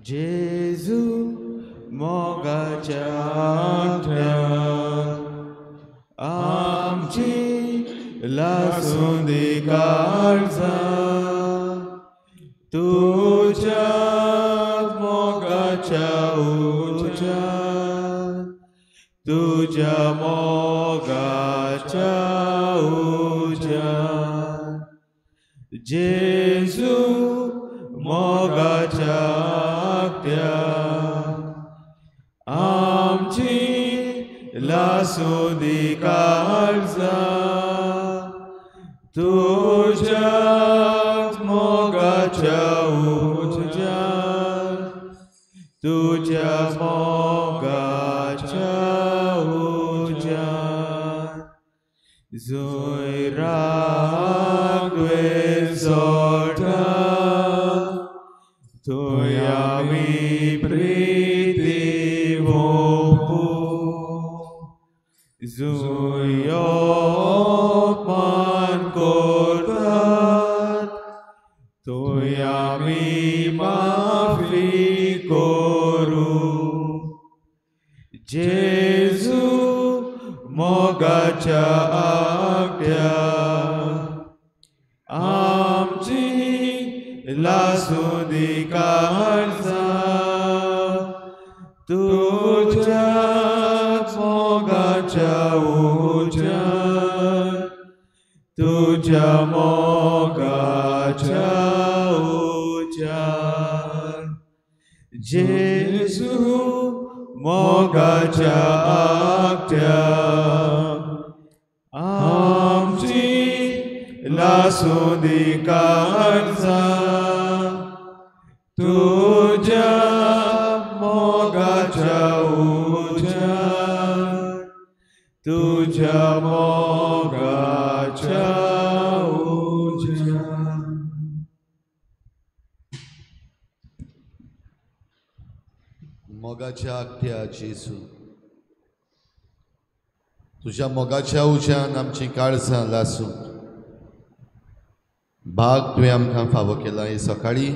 Jesu mogaच्या आग्यान आमची लासून दे काळजां तुझ्या मोगाच्या उज्यान तुझ्या मोगाच्या उज्यान जेजू मोगाच्या आग्यान आमची लासून दे काळजां तुझ्या मोगाच्या उज्यान तुझ्या मोगाच्या उज्यान जंय रागवे जोडा थंय आमी प्रीती भोंवू जंय अपमान करतात थंय आमी माफी करू जेजू मोगाच्या आग्यान आमची लासून दे काळजां तुझ्या मोगाच्या उज्यान तुझ्या मोगाच्या उज्यान जेजू मोगाच्या आग्यान आमची लासून दे काळजां तुझ्या मोगाच्या उज्यान तुझ्या मोगाच्या उज्यान मोगाच्या आग्या जेजू तुझ्या मोगाच्या उज्यान आमची काळजां लासूं भाग तुवें आमकां फावो केला हे सकाळी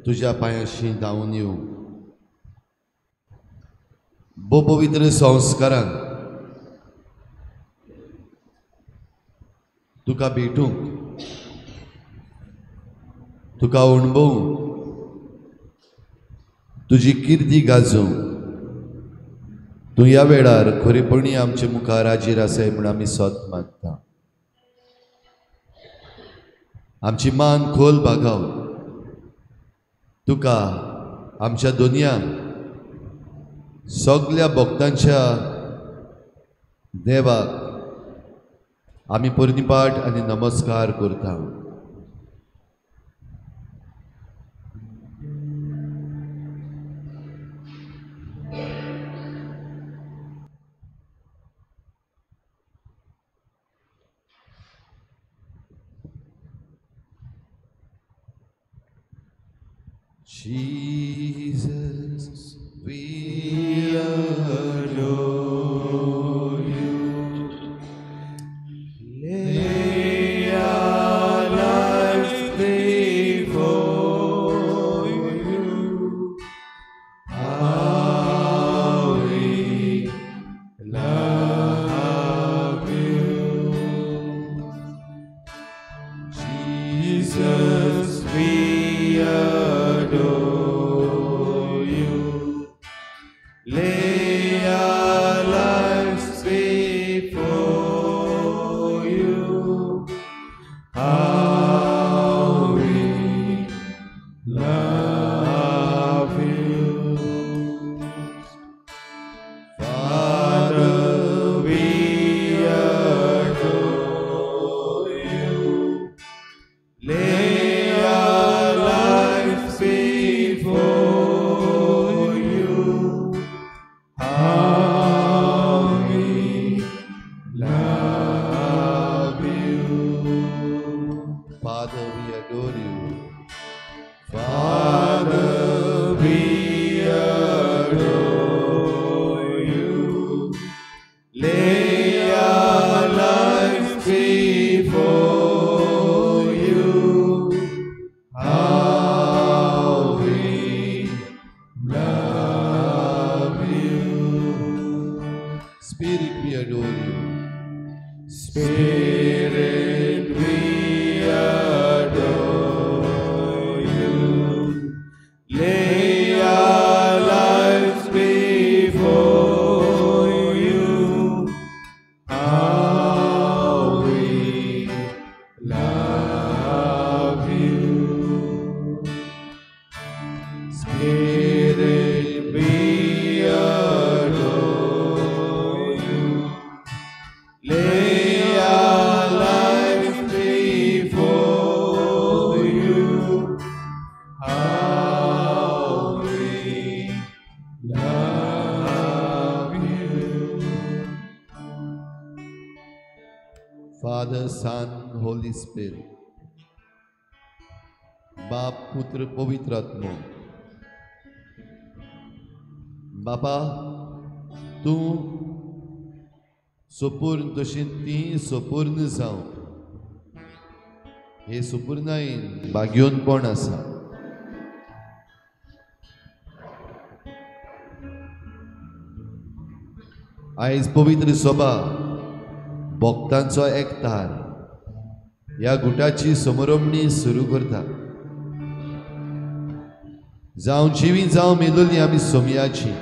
तुझ्या पांयाशी धांवून येवं बो पवित्र संस्कारान तुका भेटूंक तुका अणभवूंक तुजी किर्ती गाजोवंक तूं ह्या वेळार खरेपणी आमचे मुखार हाजीर आसाय म्हूण आमी सोत मागता आमची मान खोल बागाव तुका आमच्या दुनिया सगळ्या भक्तांच्या देवाक आमी परिपाट आनी नमस्कार करता Jesus, we adore you. Lay our lives before you. How we love you. Jesus, we adore you. Lay our lives before you. How we love you. Father, we adore you. Lay our lives before you. How we love you. Father, we adore you. Father, adore you. Spirit, we adore you. Lay our lives before you. How we love you. Spirit, we adore you. Lay our lives before you. How we love you. Father, Son, Holy Spirit. बाप, पुत्र, पवित्र आत्मा. बापा, तूं सोपूर्ण तशी ती सोपूर्ण जावं हे सोपूर्णायेन भाग्योनपण आसा. आयज पवित्र सभा भक्तांचो एकठार ह्या गुटाची समरमणी सुरू करता. जावं जिवी जावं मेलोली आमी सोमयाची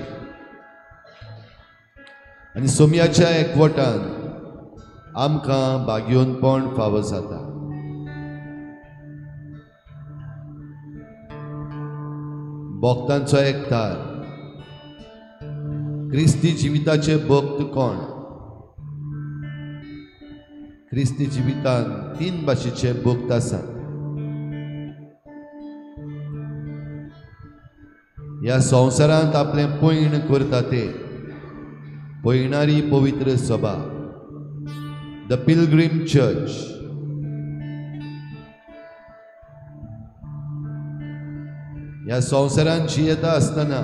आनी सोमयाच्या एकवटान आमकां भाग्योनपण फावो जाता. भक्तांचो एकठार. क्रिस्ती जिविताचे भक्त कोण? क्रिस्ती जिवितान 3 भाशेचे भक्त आसात. ह्या संवसारांत आपलें पैण करता ते पैणारी पवित्र सभा, द पिलग्रीम चर्च. ह्या संवसारांत जियेता आसतना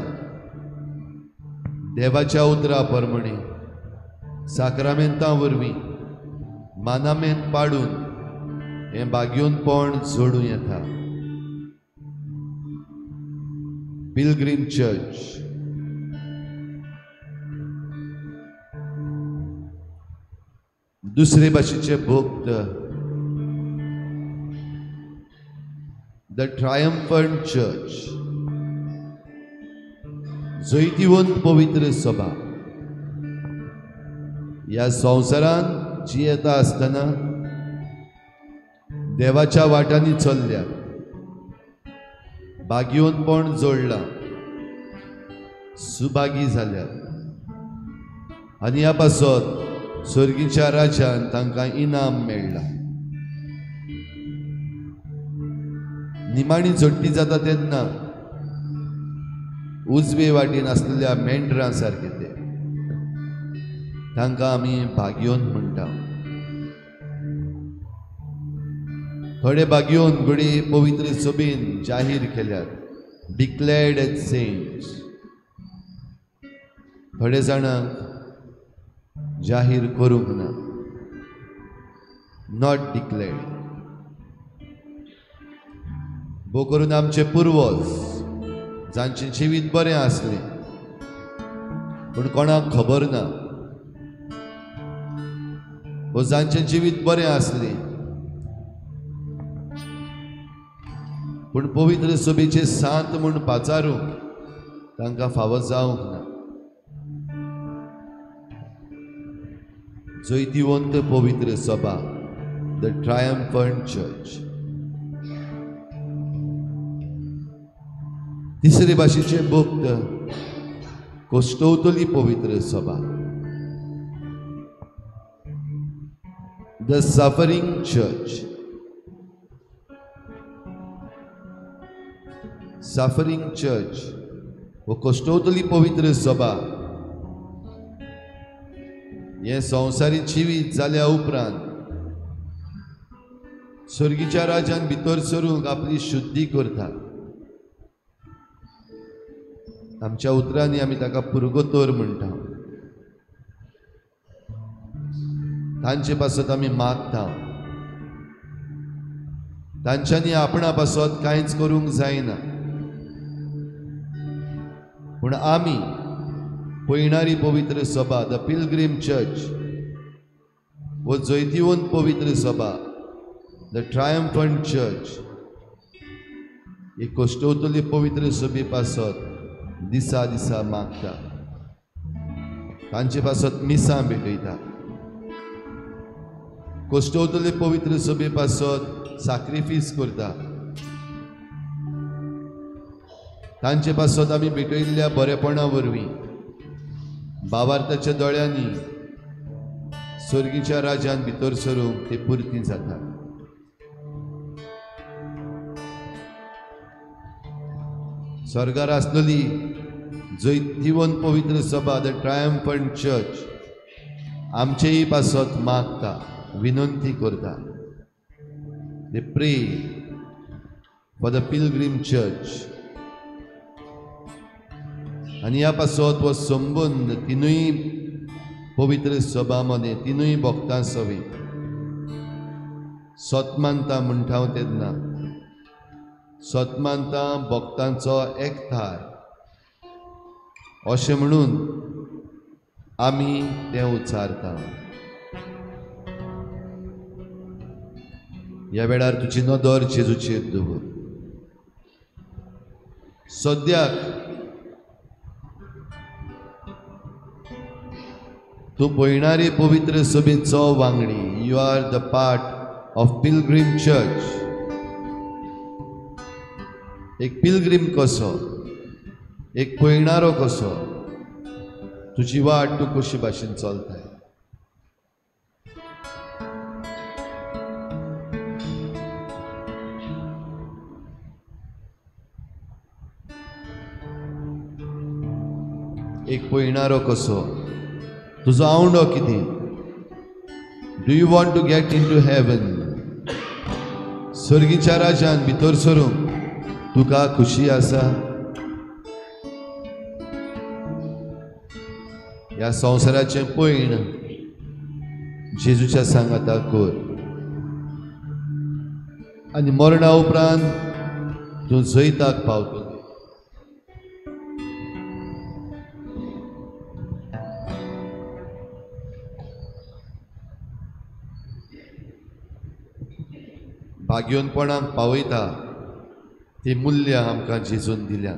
देवाच्या उतरा प्रमाणे साक्रामेंतां वरवीं मानामेंत पाडून हें भाग्योनपण जोडूं येता. पिलग्रीम चर्च. दुसरे भाशेचे भक्त, द ट्रायम्फंट चर्च. जैतिवंत पवित्र सभा. ह्या संवसारांत जियेता आसतना देवाच्या वाटांनी चल्ल्या, भाग्योनपण जोडलां, सुभागी जाल्या आनी ह्या पासत स्वर्गीच्या राजान तांकां इनाम मेळ्ळां. निमाणी जोडटी जाता तेन्ना उजवे वाटेन आसलेल्या मेंढरां सारके ते तांकां आमी भाग्योन म्हणटा. थोडे भाग्योन घडये पवित्र सभेन जाहीर केल्यात, डिक्लेर्ड एज सेंट्स. थोडे जाणांक जाहीर करूंक ना, नॉट डिक्लेर्ड. भोव करून आमचे पुर्वज जांचें जिवीत बरें आसलें पूण कोणाक खबर ना, वो जांचें जिवीत बरें आसलें पूण पवित्र सभेचे सांत म्हूण पाचारूंक तांकां फावो जावंक ना. जैतिवंत पवित्र सभा, द ट्रायम्फंट चर्च. तिसरे भाशेचे भक्त, कोस्टोवतली पवित्र सभा, the suffering church. Suffering church वो कोस्टोवतली पवित्र सभा हे संवसारी जिवीत जाल्या उपरांत स्वर्गीच्या राजान भितर सरूंक आपली शुद्धी करता. आमच्या उतरांनी आमी ताका पुर्गोतोर म्हणटा. तांचे पासत आमी मागता. तांच्यांनी आपणा पासत कांयच करूंक जायना पूण आमी पैणारी पवित्र सभा, द पिलग्रीम चर्च वो जैतिवंत पवित्र सभा द ट्रायम्फंट चर्च ही कोश्टवतली पवित्र सभे पासत दिसा दिसा मागता तांचे पासत मिसां भेटयता कोश्टवतले पवित्र सभे पासत सॅक्रिफायस करता तांचे पासत आमी भेटयल्ल्या बरेपणा वरवीं भावार्थाच्या दोळ्यांनी स्वर्गीच्या राजान भितर सरूंक ते पुर्ती जाता स्वर्गार आसलेली जैतिवंत पवित्र सभा द ट्रायम्फंट चर्च आमचेय पासत मागता विनंती करता they pray for the pilgrim church आनी ह्या पासत हो संबंध तिनूय पवित्र सभा मदें तिनूय भक्तां सवेत सतमानता म्हणटा हांव तेन्ना सतमानता भक्तांचो एकठांय अशें म्हणून आमी तें उच्चारता ह्या वेळार तुजी नदर जेजूचेर दवर सद्याक तूं पळयणारे पवित्र सभेचो वांगडी you are the part of pilgrim church एक पिलग्रीम कसो एक पळयणारो कसो तुजी वाट तूं कशी भाशेन चलताय एक पळयणारो कसो तुजो आवंडो कितें do you want to get into heaven स्वर्गीच्या राजान भितर सरूंक तुका खुशी आसा ह्या संवसाराचें पैण जेजूच्या सांगाता कर आनी मरणा उपरांत तूं जैताक पावतलो भाग्योनपणाक पावयता ती मूल्य आमकां जेजून दिल्या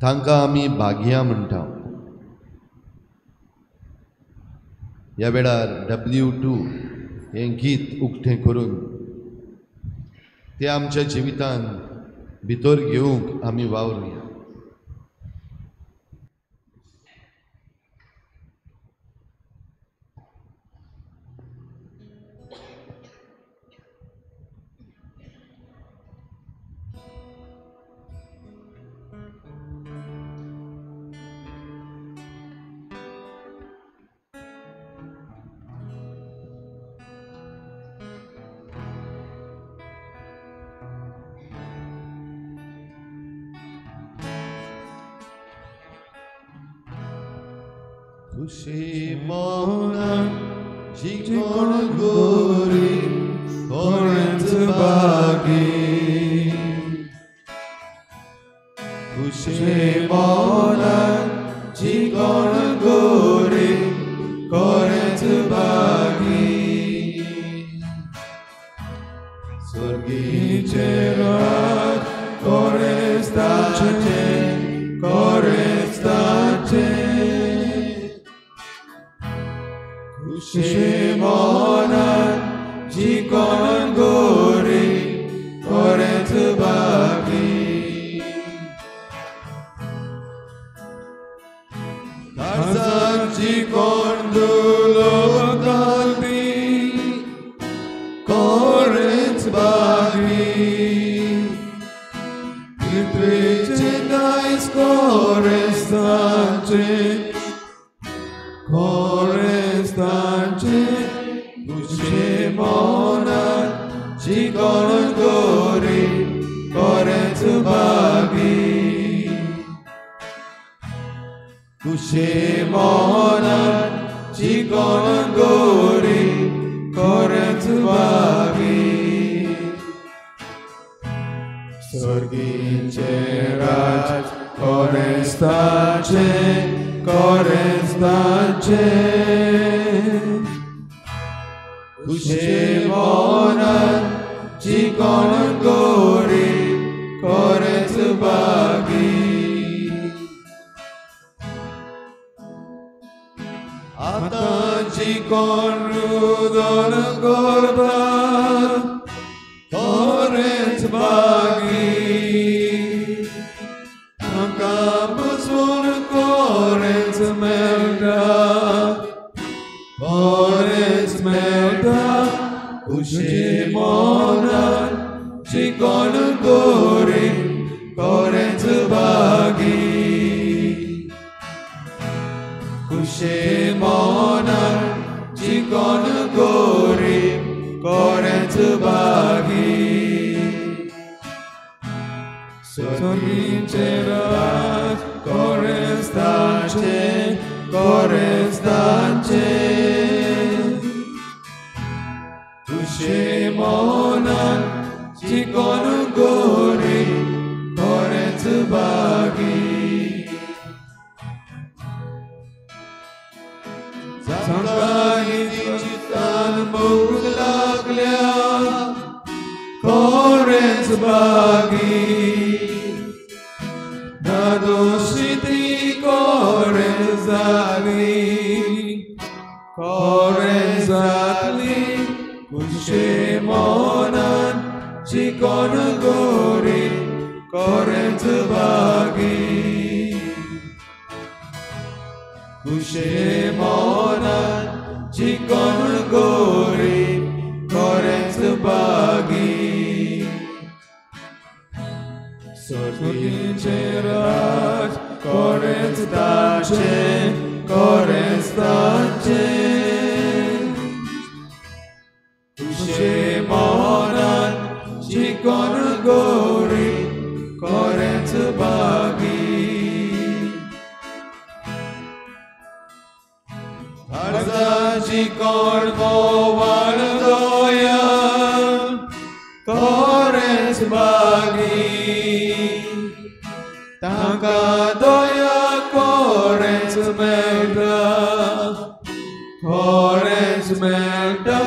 तांकां आमी भाग्या म्हणटा ह्या वेळार W2 हें गीत उक्तें करून तें आमच्या जिवितान भितर घेवंक आमी वावरुया खुशी मौनान जिकोण गोरी कोणच बागी खुशी मौनान जिकोण गोरी कोणच बागी स्वर्गीचे राज कोणच ताचे कोणच ताचे Shimonan jikon gori koret bagi Tarzan jikon dulo kalbi koret bagi Litrice dais korestance Shimonan jikon gori koret bagi Shimonan jikon gori koret bagi Sवर्गीचे राज korestace Kushimonan Chikon Gori Korets Bagi Atan Chikon Rudon Gorban Korets Bagi Campus un Korets Melda Korets Melda Kushimonan Chikon Gori Korets Bagi Kushimonan Chikon Gori Korets Bagi Sorgin Cherat Korets Tace Korets Tace Kushimonan Chikon Gori Korets Bagi Sangani Chitan Muglaglia Korets Bagi Nadoshiti Korets Zali Korets Zali Kushimonan Chikon Gori Korets Bagi Kushimonan Chikon Gori Korets Bagi Sorgin Cherat Korets Tace Korets Tace Kushimonan Chikon Gori Korets Bagi Tarzan Chikon Movan Doya Korets Bagi Tanka Doya Korets Melda Korets Melda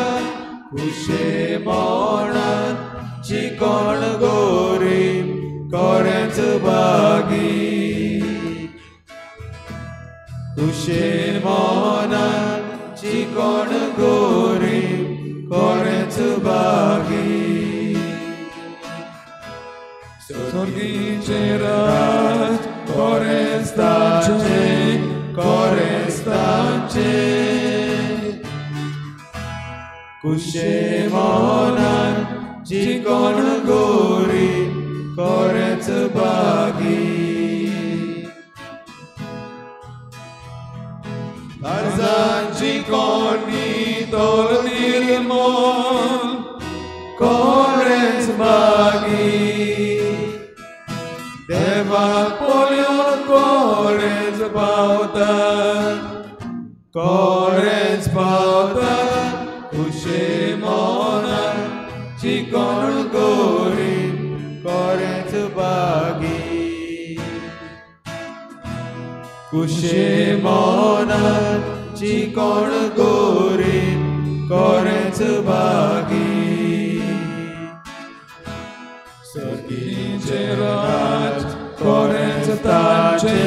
Kushimonan Chikon Gori Korets Bagi Kushimonan Chikon Gori Korets Bagi Sorgin Cherat Korets Tace Korets Tace Kushimonan Chikon Gori Korets Bagi Tarzan Chikon Nitol Nirmol Korets Bagi Deva Polion Korets Bautan Korets Bautan Kushimonan Chikon Gori Korets Bagi Kushimonan Chikon Gori Korets Bagi Sorgin Cherat Korets Tace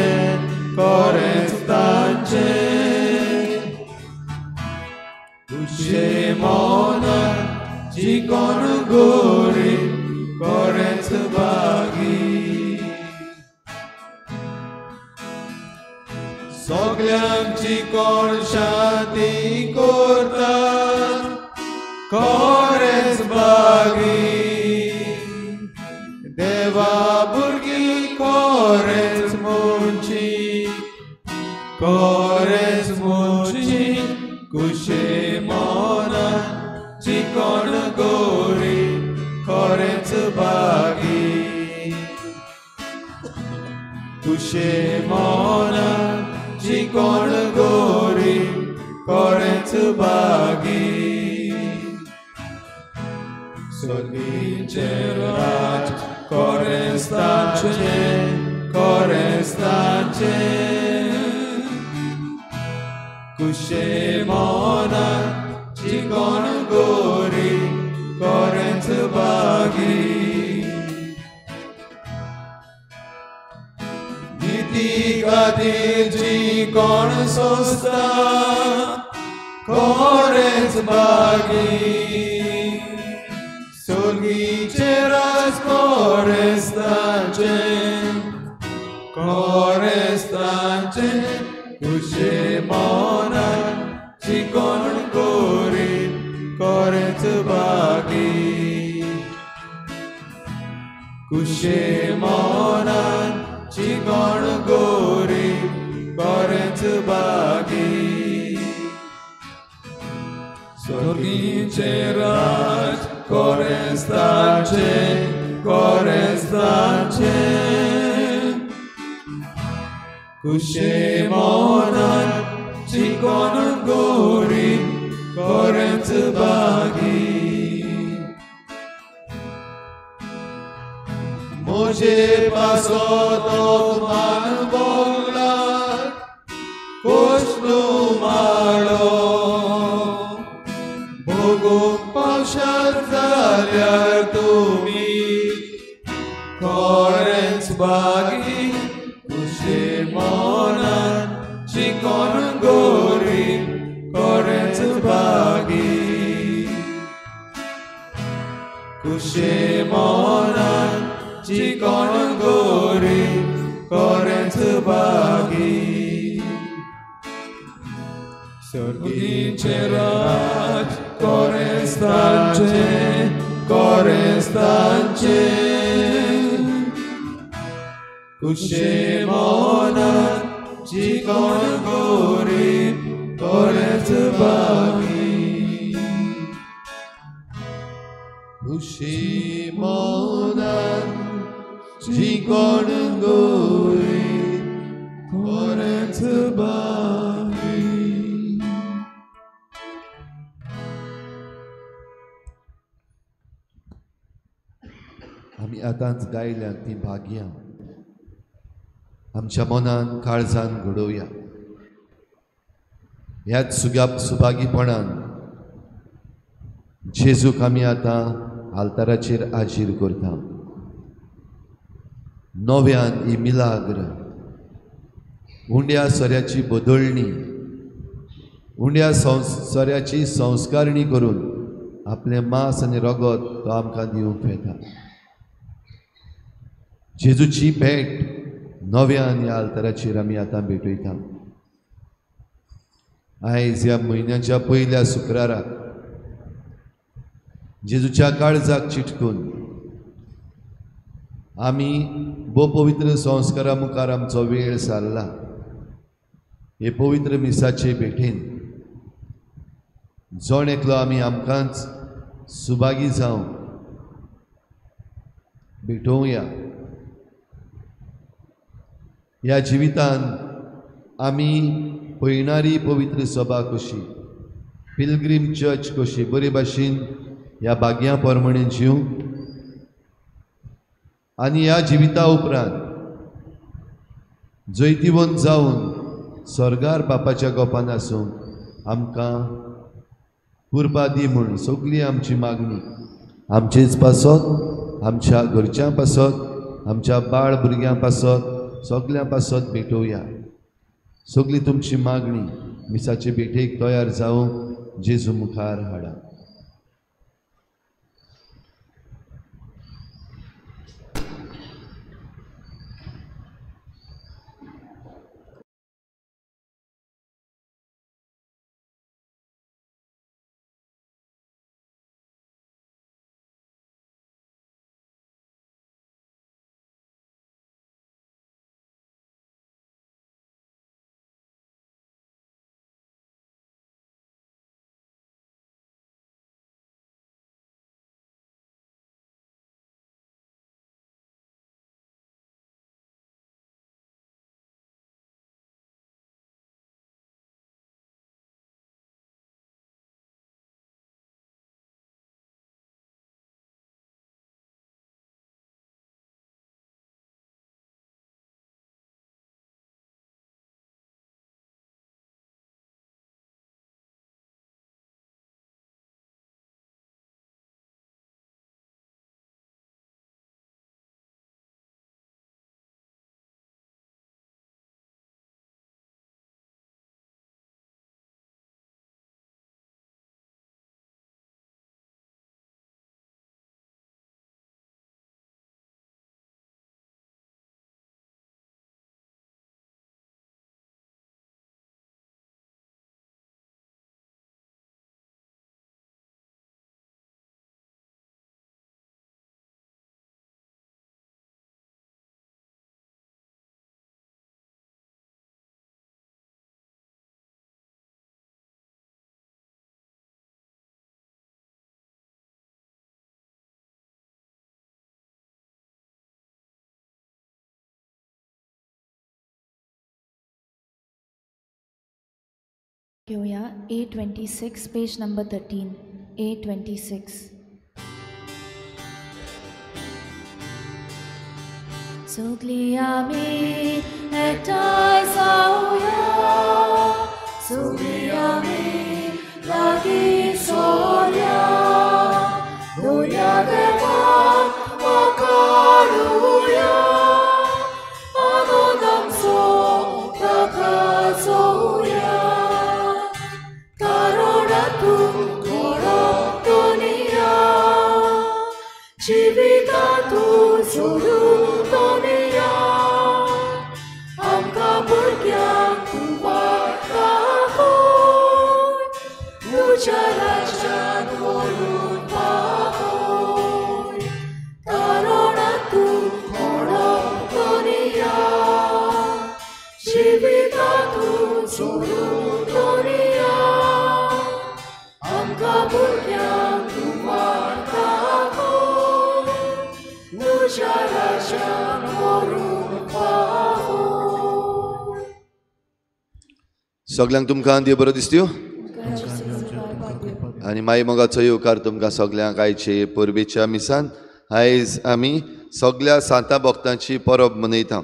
Korets Tace Kushimonan Chikon Gori Korets Bagi Sogliam Chikon Shanti Kurtan Korets Bagi Deva Burgi Korets Munchi Korets Munchi Kushimonan Chikon Gori Korets Bagi Kushimonan Chikon Gori Korets Bagi Sorgin Cherat Korets Tace Korets Tace Kushimonan चिकोण गोरी कोरेंच बागी नीती खातीर चिकोण सोंसता कोरेंच बागी सोलगीचे राज कोरेस्तांचे कोरेस्तांचे कुशे मोनान चिकोण गोरी कोरेंच बागी कुशे मोनान चिकोण गोरी कोरेंच बागी सोलगीचे राज कोरेस्तांचे कोरेस्तांचे कुशे मोनान चिकोण गोरी कोरेंच बागी मुझे पासो तो मान बोला कोष्णू माळो भोगो पावशात जाल्यार तुमी कोरेंच बागी कुशे मोनान चिकोण गोरी कोरेंच बागी कुशे मोनान चिकोण गोरी कोरेंच बागी सोलगीचे राज कोरेस्तांचे कोरेस्तांचे कुशे मोनान चिकोण गोरी कोरेंच बागी कुशे मोनान चिकोण गोरी कोरेंच बागी आमी आतांच गायल्या ती भाग्यां आमच्या मनान काळजान घडोवया ह्याच सुभागीपणान जेजूक आमी आतां आल्ताराचेर आजीर करता नव्यान ही मिलाग्र उंड्या सोऱ्याची बदळणी उंड्या सोऱ्याची संस्कारणी करून आपले मांस आनी रगत तो आमकां दिवंक येता जेजूची भेट नव्यान ह्या आल्ताराचेर आमी आतां भेटयता आयज ह्या म्हयन्याच्या पयल्या शुक्राराक जेजूच्या काळजाक चिटकून आमी भोव पवित्र संस्कारा मुखार आमचो वेळ सारला हे पवित्र मिसाचे भेटेन जोण एकलो आमी आमकांच सुभागी जावं भेटोवया ह्या जिवितान आमी पळयणारी पवित्र सभा कशी पिलग्रीम चर्च कशी बरे भाशेन ह्या भाग्यां प्रमाणे जीव आनी ह्या जिविता उपरांत जैतिवंत जावन स्वर्गार बापाच्या गोपान आसूंक आमकां कुर्बा दी म्हूण सगळी आमची मागणी आमचेच पासत आमच्या घरच्यां पासत आमच्या बाळ भुरग्यां पासत सगळ्यां पासत भेटोवया सगळी तुमची मागणी मिसाचे भेटेक तयार जावंक जेजू मुखार हाडा घेऊया A26 पेज नंबर 13 A26. सगळी आमी एकठांय जाऊया, सगळी आमी लागीं सोरया, दोया देवाक वखाणुया, आनंद आमचो प्रकाशुया. कारण तूं खरो दुनिया, जिवितांतूं सोडून दुनिया, आमकां भुरग्यांक तूं वाटावय, तुज्या राज्यांत व्हरून पावय. कारण तूं खरो दुनिया, जिवितांतूं सोडून दुनिया, आमकां भुरग्यांक तूं वाटावय, तुज्या राज्यांत व्हरून पावय. सगळ्यांक तुमकां देव बरो दिसत्यो आनी मागीर मोगाचो येवकार तुमकां सगळ्यांक आयचे परबेच्या मिसान. आयज आमी सगळ्या सांता भक्तांची परब मनयता.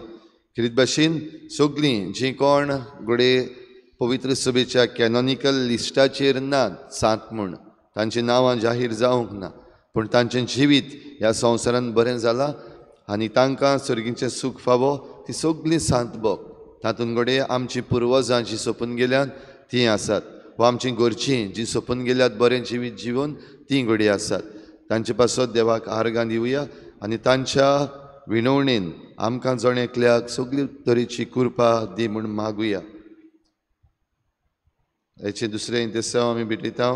कितें भाशेन सगळीं जीं कोण घोडे पवित्र सभेच्या कॅनॉनिकल लिस्टाचेर नात सांत म्हूण, तांचीं नांवां जाहीर जावंक ना, पूण तांचें जिवीत ह्या संवसारांत बरें जालां आनी तांकां सर्गीचें सूख फावो. ती सगळीं सांत भक्त, तातूंत घोडे आमचीं पुर्वजां जीं सोंपून गेल्यात तीं आसात, वा आमचीं घरचीं जीं सोंपून गेल्यात बरें जिवीत जिवन तीं घोडे आसात. तांचे पासत देवाक आर्गां दिवया आनी तांच्या विणवणेन आमकां जण एकल्याक सगळे तरेची कृपा दी म्हूण मागुया. हेचें दुसरें इंतेसांव आमी भेटयता.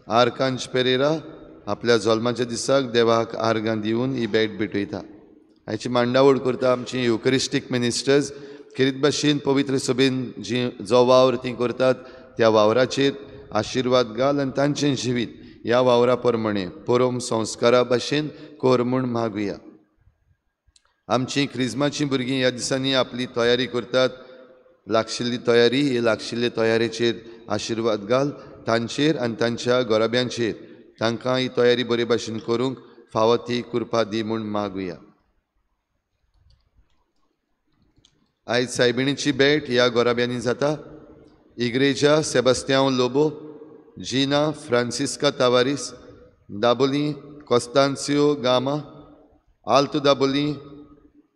आर्कांज पेरेरा आपल्या जल्माच्या दिसाक देवाक आर्गां दिवन ही भेट भेटयता. हाची मांडावळ करता आमची युकरिस्टीक मिनिस्टर्स. कितें भाशेन पवित्र सभेन जो वावर तीं करतात त्या वावराचेर आशिर्वाद घाल आनी तांचें जिवीत ह्या वावरा प्रमाणे परम संस्कारा भाशेन कोर म्हूण मागुया. आमचीं क्रिस्माचीं भुरगीं ह्या दिसांनी आपली तयारी करतात, लागशिल्ली तयारी, हे लागशिल्ले तयारेचेर आशिर्वाद घाल तांचेर आनी तांच्या गोराब्यांचेर. तांकां ही तयारी बरे भाशेन करूंक फावो ती कृपा दी म्हूण मागुया. आयज सायबिणीची भेट ह्या गोराब्यांनी जाता. इग्रेजा सेबास्त्यांव लोबो, जिना फ्रांसिस्का तावारीस, दाबोली कॉस्तांसियो गामा, आल्तो दाबोली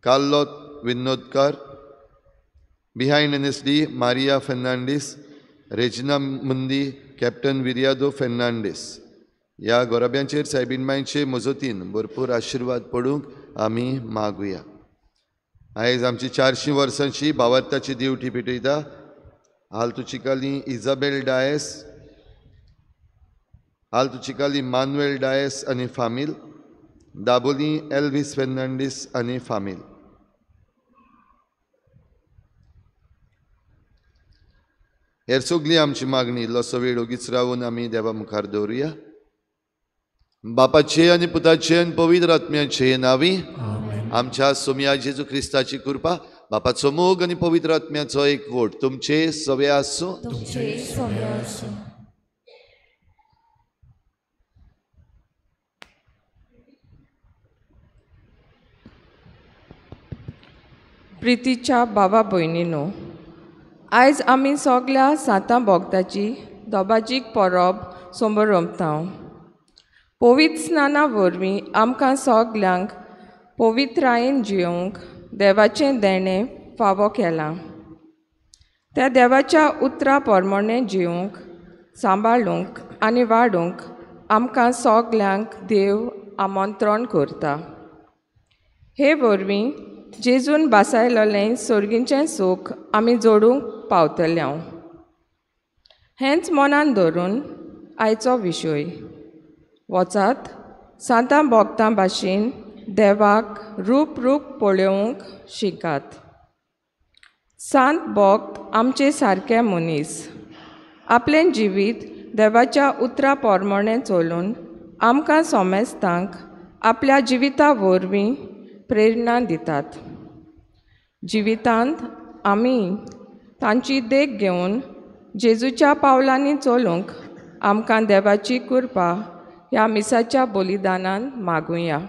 कार्लो विनोदकार, बिहायंड एनएसडी मारिया फेर्नांडीस, रेजिना मुंदी कॅप्टन विरियादो फेर्नांडीस. ह्या गोराब्यांचेर सायबीण मांयचे मजतीन भरपूर आशिर्वाद पडूंक आमी मागुया. आयज आमची 400 वर्सांची भावार्थाची दिवटी पेटयता. आल्तुचिकाली इजाबेल डायस, आल्तुचिकाली मानुएल डायस आनी फामील, दाबोली एल्विस फेर्नांडीस आनी फामील. हेर सगळी आमची मागणी इल्लोसो वेळ ओगीच रावन आमी देवा मुखार दवरुया. बापाचे आनी पुताचे आनी पवित्र आत्म्याचे नांवी आमच्या सोम्या जेजू क्रिस्ताची कृपा, बापाचो मोग आनी पवित्र आत्म्याचो एकवट तुमचे सवे आसूं. प्रितीच्या बाबा भयणीनो, आयज आमी सगळ्या सांता भक्ताची दोबाजीक परब समोर रमता. पवित्र स्नाना वरवीं आमकां सगल्यांक पवित्रायेन जियोंक देवाचें देणें फावो केलां. त्या देवाच्या उतरां प्रमाणें जियोंक, सांबाळूंक आनी वाडूंक आमकां सगल्यांक देव आमंत्रण करता. हे वरवीं जेजून बासायलोलें सर्गीचें सूख आमी जोडूंक पावतल्या. हेंच मनान धरून आयचो विशय. वचात सांता भक्तां भाशेन देवाक रूप पळोवंक शिकात. सांत भक्त आमचे सारके मनीस आपलें जिवीत देवाच्या उतरां प्रमाणें चलून आमकां सोमेस्तांक आपल्या जिविता वरवीं प्रेरणा दितात. जिवितांत आमी तांची देख घेवन जेजूच्या पावलांनी चलूंक आमकां देवाची कृपा ह्या मिसाच्या बलिदानान मागुया.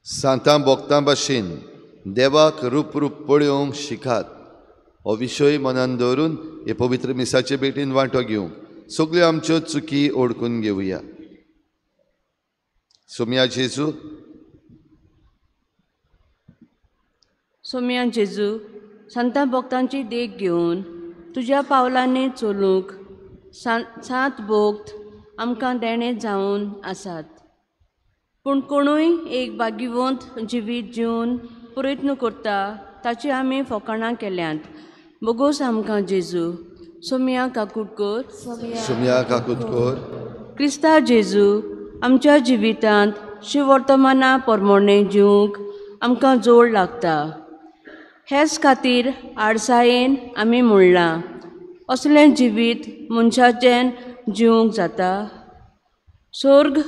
सांतां भोगतां भाशेन देवाक रूप पळोवंक शिकात हो विशय मनान दवरून हे पवित्र मिसाचे भेटीन वांटो घेवंक सगल्यो आमच्यो चुकी ओळखून घेवया. सोम्या जेजू, सोम्या जेजू, संतां भोगतांची देख घेवन तुज्या पावलांनी चलूंक सात भोक्त आमकां देणे जावन आसात. पूण कोणूय एक भाग्यवंत जिवीत जिवन प्रयत्न करता ताची आमी फकाणां केल्यांत. बोगोस आमकां जेजू. सोम्या काकुटकर, सोम्या काकुटकर, क्रिस्ता जेजू, आमच्या जिवितांत शिवर्तमाना परमोणें जिवंक आमकां जोड लागता. हेच खातीर आडसायेन आमी म्हणलां असलें जिवीत मनशाचें जिवंक जाता. स्वर्ग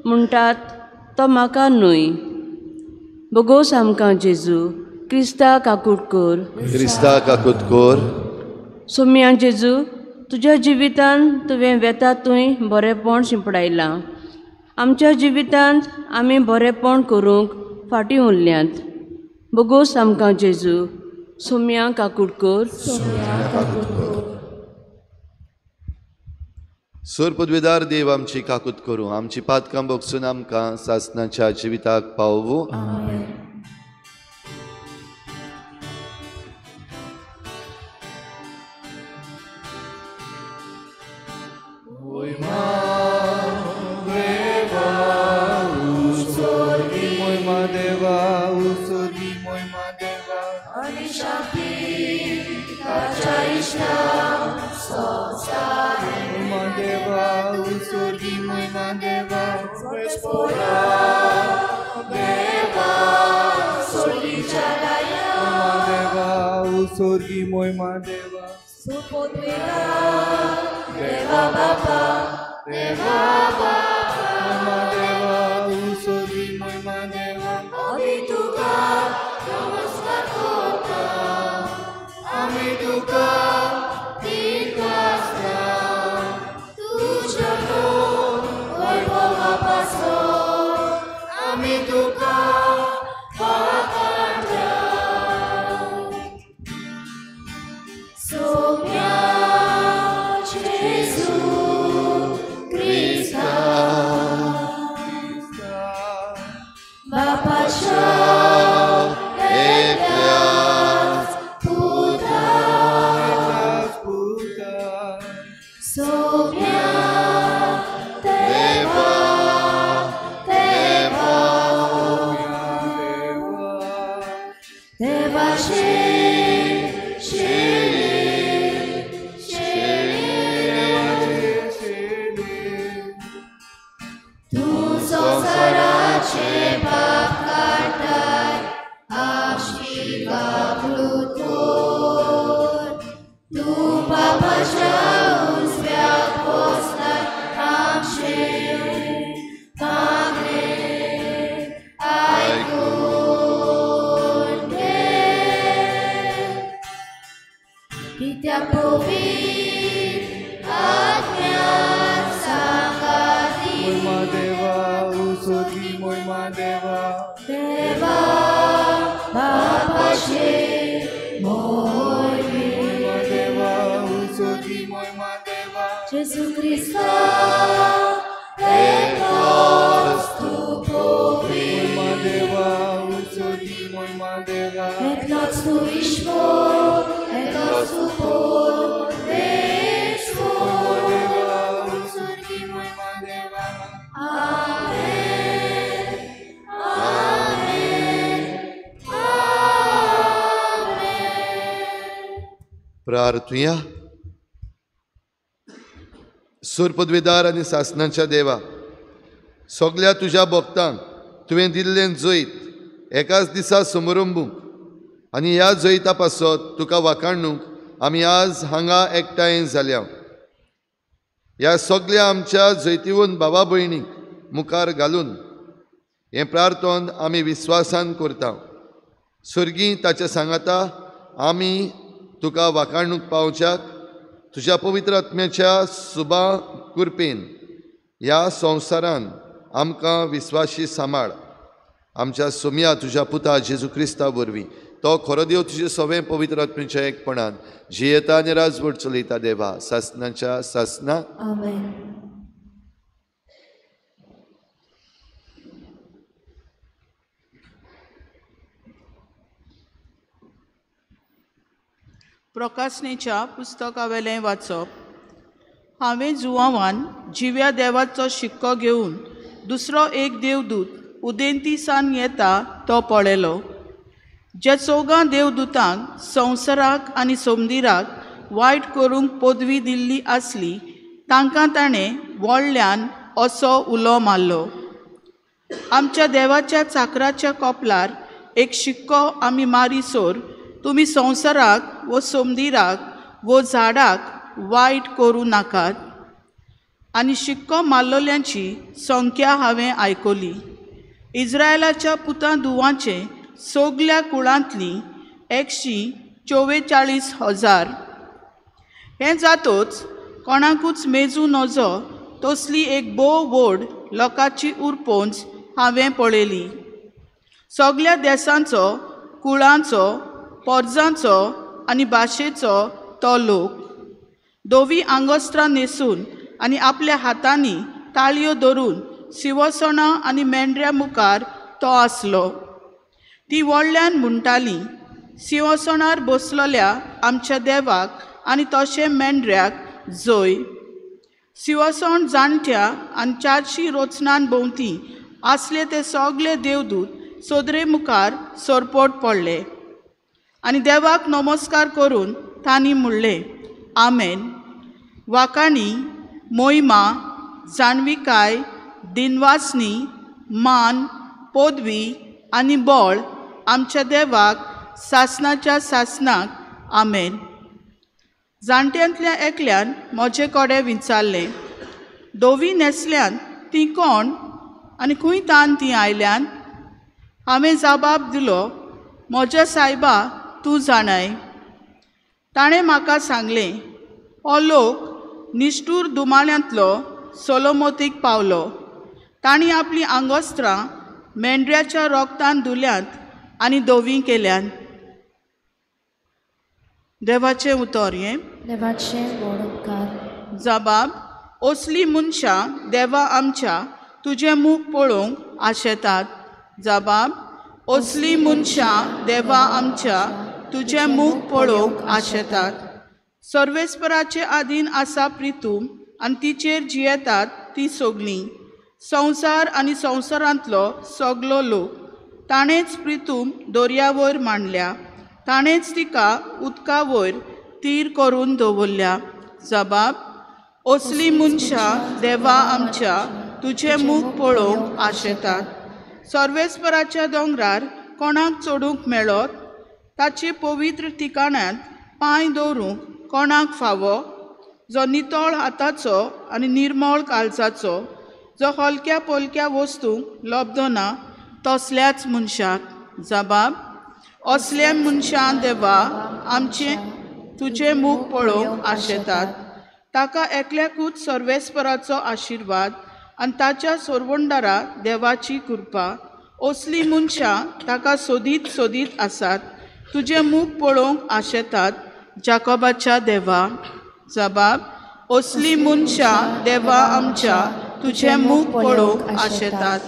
म्हणटात तो म्हाका न्हय. बोगोस आमकां जेजू. क्रिस्ता काकुटकर, क्रिस्ता काकुटकर, सोम्या जेजू, तुज्या जिवितांत तुवें वेतातूय बरेंपण शिंपडायलां. आमच्या जिवितांत आमी बरेंपण करूंक फाटीं उरल्यांत. बोगोस आमकां जेजू. सोम्या काकुटकर, सोर पदवेदार देव आमची काकूत करूं, आमची पातकां भोगसून आमकां सासणाच्या जिविताक पावूं. Sorgi moima deva, Deva Baba, Deva Baba, moima deva, sorgi moima deva, Ami tuka, namaskar kota, Ami tuka, tikasna, tuja to, vaibhava paso, Ami tuka, pakandra. Soumya Jesu Krista Bapacha Eklas Puta Soumya Deva Deva Deva संसाराचे पाप काढताय आशिका प्लुतोर तू पापाच्या उजव्याक बसलाय आमचे मागणे ऐकून घे कित्याक पवित्र आज्ञा सांगाती sorgi moima deva, Deva Bapache Moime deva, sorgi moima deva, Jesus Christa Eklos tu povim moima deva, sorgi moima deva, Eklos tu ishmor Eklos tu por Veshmor Sorgi moima deva Amen Amen Amen प्रार्थुया. सूर पदवेदार आनी सासणाच्या देवा, सगल्या तुज्या भक्तांक तुवें दिल्लें जैत एकाच दिसा समारंभूंक आनी ह्या जैता पासत तुका वाखाणूंक आमी आज हांगा एकठांय जाल्या. ह्या सगल्या आमच्या जैतिवंत भावा भयणीक मुखार घालून हें प्रार्थन आमी विस्वासान करता. सर्गी ताच्या सांगाता आमी तुका वाखाणूक पावच्याक तुज्या पवित्र आत्म्याच्या सुबा कुरपेन ह्या संवसारान आमकां विस्वाशी सांबाळ. आमच्या सोम्या तुज्या पुता जेजू क्रिस्ता वरवीं तो खरो देव तुजे सगळे पवित्र आत्म्याच्या एकपणान जियेता आनी राजवट चलयता देवा सासनाच्या सासना. आमेन. प्रकाशनेच्या पुस्तकावेलें वाचप. हांवें जुवांवान जिव्या देवाचो शिक्को घेवन दुसरो एक देवदूत उदेंतीसान येता तो पळयलो. जे चौगां देवदूतांक संवसाराक आनी सोमदिराक वायट करूंक पदवी दिल्ली आसली तांकां ताणें व्हडल्यान असो उलो मारलो. आमच्या देवाच्या चाकराच्या कपलार एक शिक्को आमी मारीसोर तुमी संवसाराक वो सोमदिराक वो झाडाक वायट करूं नाकात. आनी शिक्को मारलोल्यांची संख्या हांवें आयकली. इस्रायलाच्या पुतां धुवांचे सगल्या कुळांतली 144,000. हें जातोच कोणाकूच मेजू नजो तसली एक बोव व्हड लोकांची उरपोंच हांवें पळयली. सगल्या देशांचो, कुळांचो, पोरजांचो आनी भाशेचो तो लोक. दोवी आंगोस्त्रां न्हेसून आनी आपल्या हातांनी ताळयो धरून सिंहासनां आनी मेंढऱ्या मुखार तो आसलो. ती व्हडल्यान म्हणटाली, सिंहासनार बसलोल्या आमच्या देवाक आनी तशें मेंढऱ्याक जय. सिंहासन जाणट्या आनी 400 रोचनां भोंवती आसले ते सगळे देवदूत सोदरे मुखार सरपोट पडले आनी देवाक नमस्कार करून तांणी म्हणलें, आमेन. वाकाणी, मोहिमा, जाणविकाय, दिनवासनी, मान, पदवी आनी बळ आमच्या देवाक सासनाच्या सासनाक. आमेन. जाणट्यांतल्या एकल्यान म्हजे कडेन विचारलें, दोवी न्हेसल्यान ती कोण आनी खंय तान ती आयल्यान? हांवें जबाब दिलो, म्हज्या सायबा तूं जाणाय. ताणें म्हाका सांगलें, हो लोक निश्ठूर दुमाळ्यांतलो सोलोमोतीक पावलो. तांणी आपली आंगोस्त्रां मेंढऱ्याच्या रोगतान धुल्यांत आनी दोवी केल्यान. देवाचें उतर. हें देवाचें वडकार. जबाब. असली मनशां देवा आमच्या तुजें मूख पळोवंक आशेतात. जबाब. असली मनशां देवा आमच्या तुजें मूख पळोवंक आशेतात. सर्वेस्पराचे आधीन आसा प्रितूम आनी तिचेर जियेतात ती सगळीं. संवसार आनी संवसारांतलो सगलो लोक. ताणेंच प्रितूम दर्या वयर मांडल्या. ताणेंच तिका उदका वयर तीर करून दवरल्या. जबाब. असली मनशां देवा आमच्या तुजें मूख पळोवंक आशेतात. सर्वेस्पराच्या दोंगरार कोणाक चडूंक मेळत? ताचे पवित्र ठिकाण्यांत पांय दवरूंक कोणाक फावो? जो नितळ हाताचो आनी निर्मळ काळजाचो, जो हलक्या पोलक्या वस्तूंक लबधो ना तसल्याच मनशाक. जबाब. असल्या मनशां देवा आमचें तुजें मूख पळोवंक आशेतात. ताका एकल्याकूच सर्वेस्पराचो आशिर्वाद आनी ताच्या सोरवंडारा देवाची कृपा. असली मनशां ताका सोदीत सोदीत आसात. तुजें मूख पळोवंक आशेतात जाकोबाच्या देवा. जबाब. असली मनशां देवा आमच्या तुजें मूख पळोवंक आशेतात.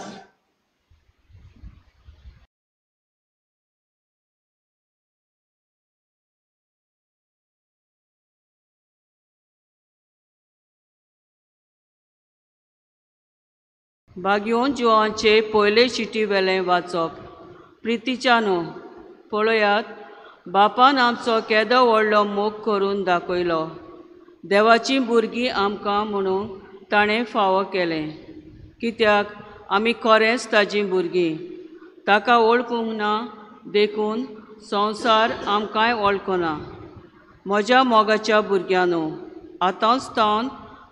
भाग्योन जिवांचे पयले चिटी वेलें वाचप. प्रितीच्यानो, पळयात, बापान आमचो केदो व्हडलो मोग करून दाखयलो. देवाचीं भुरगीं आमकां म्हणून ताणें फावो केलें. कित्याक आमी खरेंच ताजीं भुरगीं. ताका वळखूंक ना देखून संवसार आमकांय वळखना. म्हज्या मोगाच्या भुरग्यांनो, आतांच तावन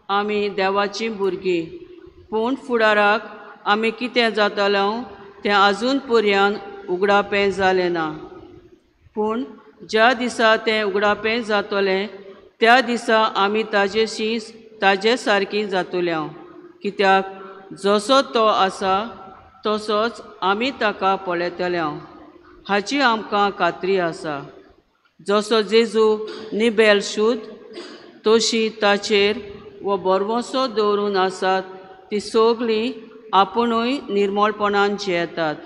आमी देवाचीं भुरगीं. पूण फुडाराक आमी कितें जातलो तें आजून पर्यान उगडापें जालें ना. पूण ज्या दिसा तें उगडापें जातलें त्या दिसा आमी ताजे सारकी जातल्यो, कित्याक जसो तो आसा तसोच आमी ताका पळयतल्यो हाची आमकां खात्री आसा. जसो जेजू निबेल शुद्ध तशी ताचेर वो बरवंसो दवरून आसात ती सगळीं आपुणूय निर्मळपणान जियेतात.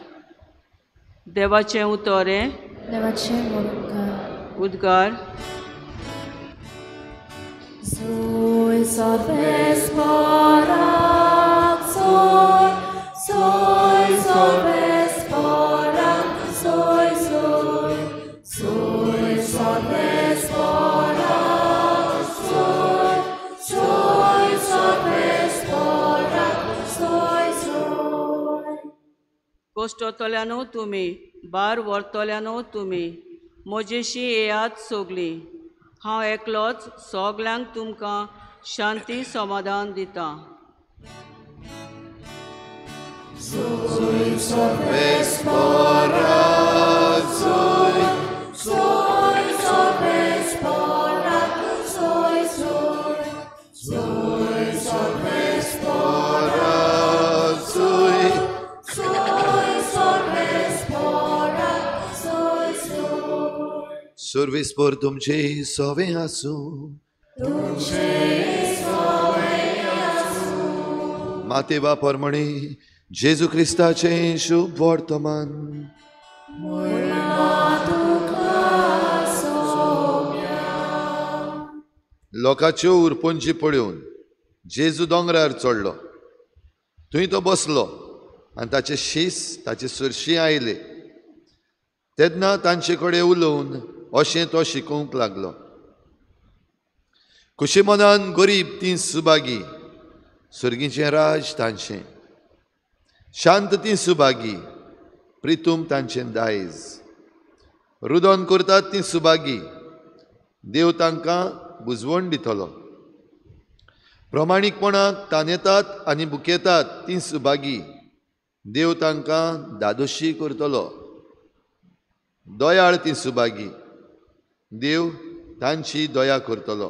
देवाचें उतोरें देवाचें मोडकार उद्गार. Soy salves parak, soy salves parak, soy salves parak, soy salves parak, soy. कोश्टोतल्यानो तुमी, बार व्हरतल्यानो तुमी, म्हजेशी येयात सगळीं. हांव एकलोच सगल्यांक तुमकां शांती समाधान दितां. Soy salves parak, soy salves parak, soy salves parak, soy salves parak, soy. Survis por तुमचे सोवे आसूं, मातेवा परमणे जेजू क्रिस्ताचे शुभ वर्तमान. लोकाच्यो उरपोंची पळोवन जेजू दोंगरार चडलो. थंय तो बसलो आनी ताचे शीस ताचे सुरशी आयले. तेन्ना तांचे कडेन उलोवन अशें तो शिकोवंक लागलो. खुशी मनान गरीब ती सुभागी, सुर्गीचें राज तांचें. शांत ती सुभागी, प्रितूम तांचें दायज. रुदन करतात ती सुभागी, देव तांकां बुजवण दितलो. प्रमाणीकपणाक तानेतात आनी बुकेतात ती सुभागी, देव तांकां दादोशी करतलो. दोयाळ ती सुभागी, देव तांची दया करतलो.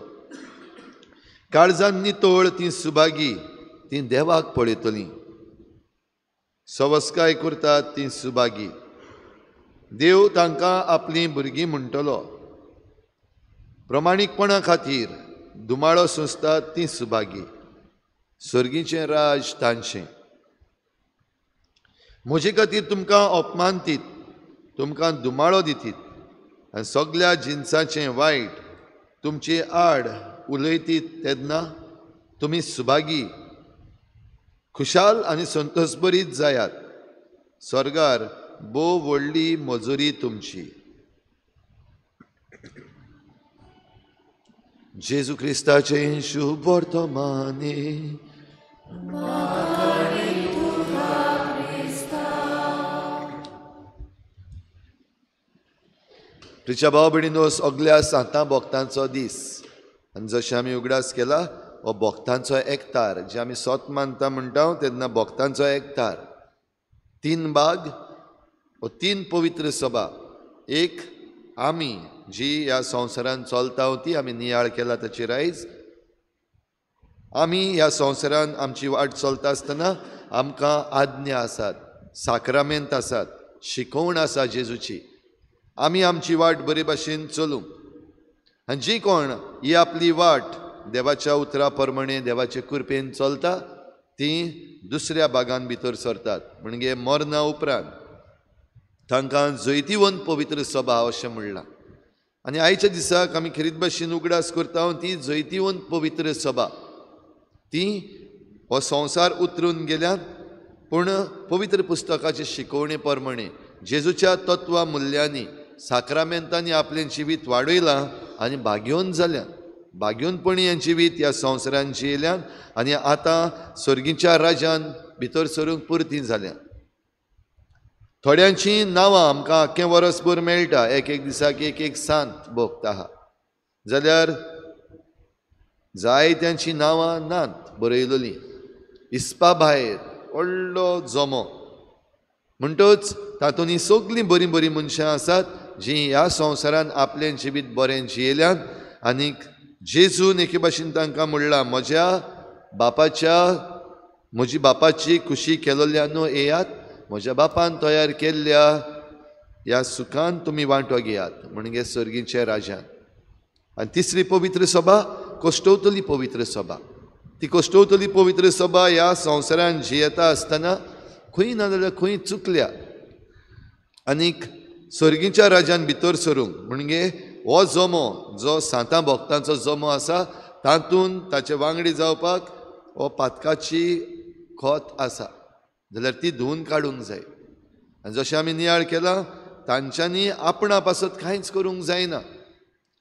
काळजान नितोळ ती सुभागी, ती देवाक पळयतली. सवस्काय करतात ती सुभागी, देव तांकां आपली भुरगीं म्हणटलो. प्रमाणीकपणा खातीर दुमाळो सोंसतात ती सुभागी, सुर्गीचें राज तांचें. म्हजे खातीर तुमकां अपमान दीत, तुमकां दुमाळो दितीत आनी सगळ्या जिन्साचें वायट तुमचे आड उलयतीत तेन्ना तुमी सुभागी, खुशाल आनी संतोशभरीत जायात. स्वर्गार भोव व्हडली मजुरी तुमची. जेजू क्रिस्ताचें शुभ वर्तमाने. तुझ्या भाव भयणीनो, सगल्या सातां भोगतांचो दीस आनी जशें आमी उगडास केला हो भोगतांचो एकतार, जे आमी सोत मानता म्हणटा तेन्ना भोगतांचो एकतार. 3 भाग वो 3 पवित्र सभा. एक आमी जी ह्या संवसारान चलता ती आमी नियाळ केला ताचेर आयज. आमी ह्या संवसारान आमची वाट चलता आसतना आमकां आज्ञा आसात, साक्रामेंत आसात, शिकवण आसा जेजूची. आमी आमची वाट बरे भाशेन चलूंक. आनी जी कोण ही आपली वाट देवाच्या उतरा प्रमाणे देवाचे कृपेन चलता ती दुसऱ्या भागान भितर सरतात, म्हणजे मरणा उपरांत. तांकां जैतिवंत पवित्र सभा अशें म्हणलां. आनी आयच्या दिसाक आमी खरीत भाशेन उगडास करता ती जैतिवंत पवित्र सभा. ती हो संवसार उतरून गेल्यात पूण पवित्र पुस्तकाचे शिकवणे प्रमाणे जेजूच्या तत्वा मुल्यांनी साक्रामेंतांनी आपलें जिवीत वाडयलां आनी भाग्योन जाल्यात. भाग्योनपणी हें जिवीत ह्या संवसारान जियेल्यात आनी आतां स्वर्गीच्या राजान भितर सरूंक पुर्ती जाल्यात. थोड्यांची नांवां आमकां आख्खें वरसभर मेळटा, एक दिसाक एक सांत भोगता आहा. जाल्यार जायत्यांची नांवां नात बरयलोलीं. इस्पा भायर व्हडलो जमो म्हणटच तातूंत सगळीं बरीं बरीं मनशां आसात, जीं ह्या संवसारान आपलें जिवीत बरें जियेल्यात आनीक जेजून एके भाशेन तांकां म्हणलां म्हजी बापाची खुशी केलोल्यान येयात, म्हज्या बापान तयार केल्ल्या ह्या सुखान तुमी वांटो घेयात म्हणजे सर्गीच्या राजान. आनी तिसरी पवित्र सभा कोश्टोवतली पवित्र सभा. ती कोश्टोवतली पवित्र सभा ह्या संवसारान जियेता आसतना खंय ना जाल्यार खंय चुकल्या आनीक सर्गीच्या राजान भितर सरूंक म्हणजे हो जमो जो सांता भक्तांचो जमो आसा तातूंत ताचे वांगडी जावपाक हो पातकाची खोत आसा जाल्यार ती धुवन काडूंक जाय. आनी जशें आमी नियाळ केलां तांच्यांनी आपणा पासत कांयच करूंक जायना.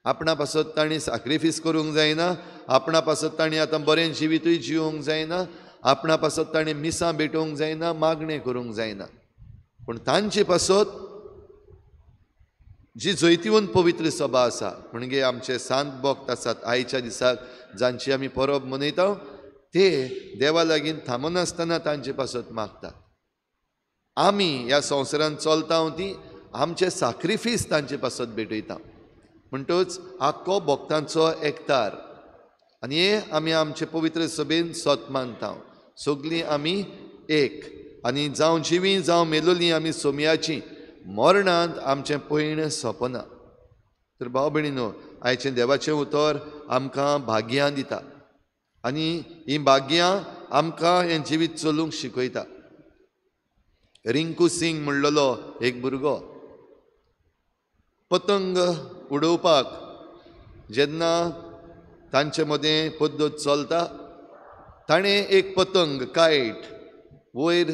आपणा पासत तांणी सॅक्रिफीस करूंक जायना. आपणा पासत तांणी आतां बरें जिवीतूय जिवंक जायना. आपणा पासत तांणी मिसां भेटोवंक जायना, मागणें करूंक जायना. पूण तांचे पासत जी जैतिवन पवित्र सभा आसा म्हणजे आमचे सांत भक्त आसात आयच्या दिसाक जांची आमी परब मनयता ते देवा लागीं थांबनासतना तांचे पासत मागतात. आमी ह्या संवसारान चलता ती आमचे सॅक्रिफीस तांचे पासत भेटयता म्हणटच आख्खो भक्तांचो एकतार आनी हे आमी आमचे पवित्र सभेन सत मानता. सगळीं आमी एक आनी जावं जिवीं जावं मेलोलीं आमी सोमयाची मरणांत आमचें पयण सोंपना. तर भाव भयणीनो आयचें देवाचें उतर आमकां भाग्यां दिता आनी हीं भाग्यां आमकां हें जिवीत चलूंक शिकयता. रिंकू सिंग म्हणलेलो एक भुरगो पतंग उडोवपाक जेन्ना तांचे मदें पद्दत चलता ताणें एक पतंग कायट वयर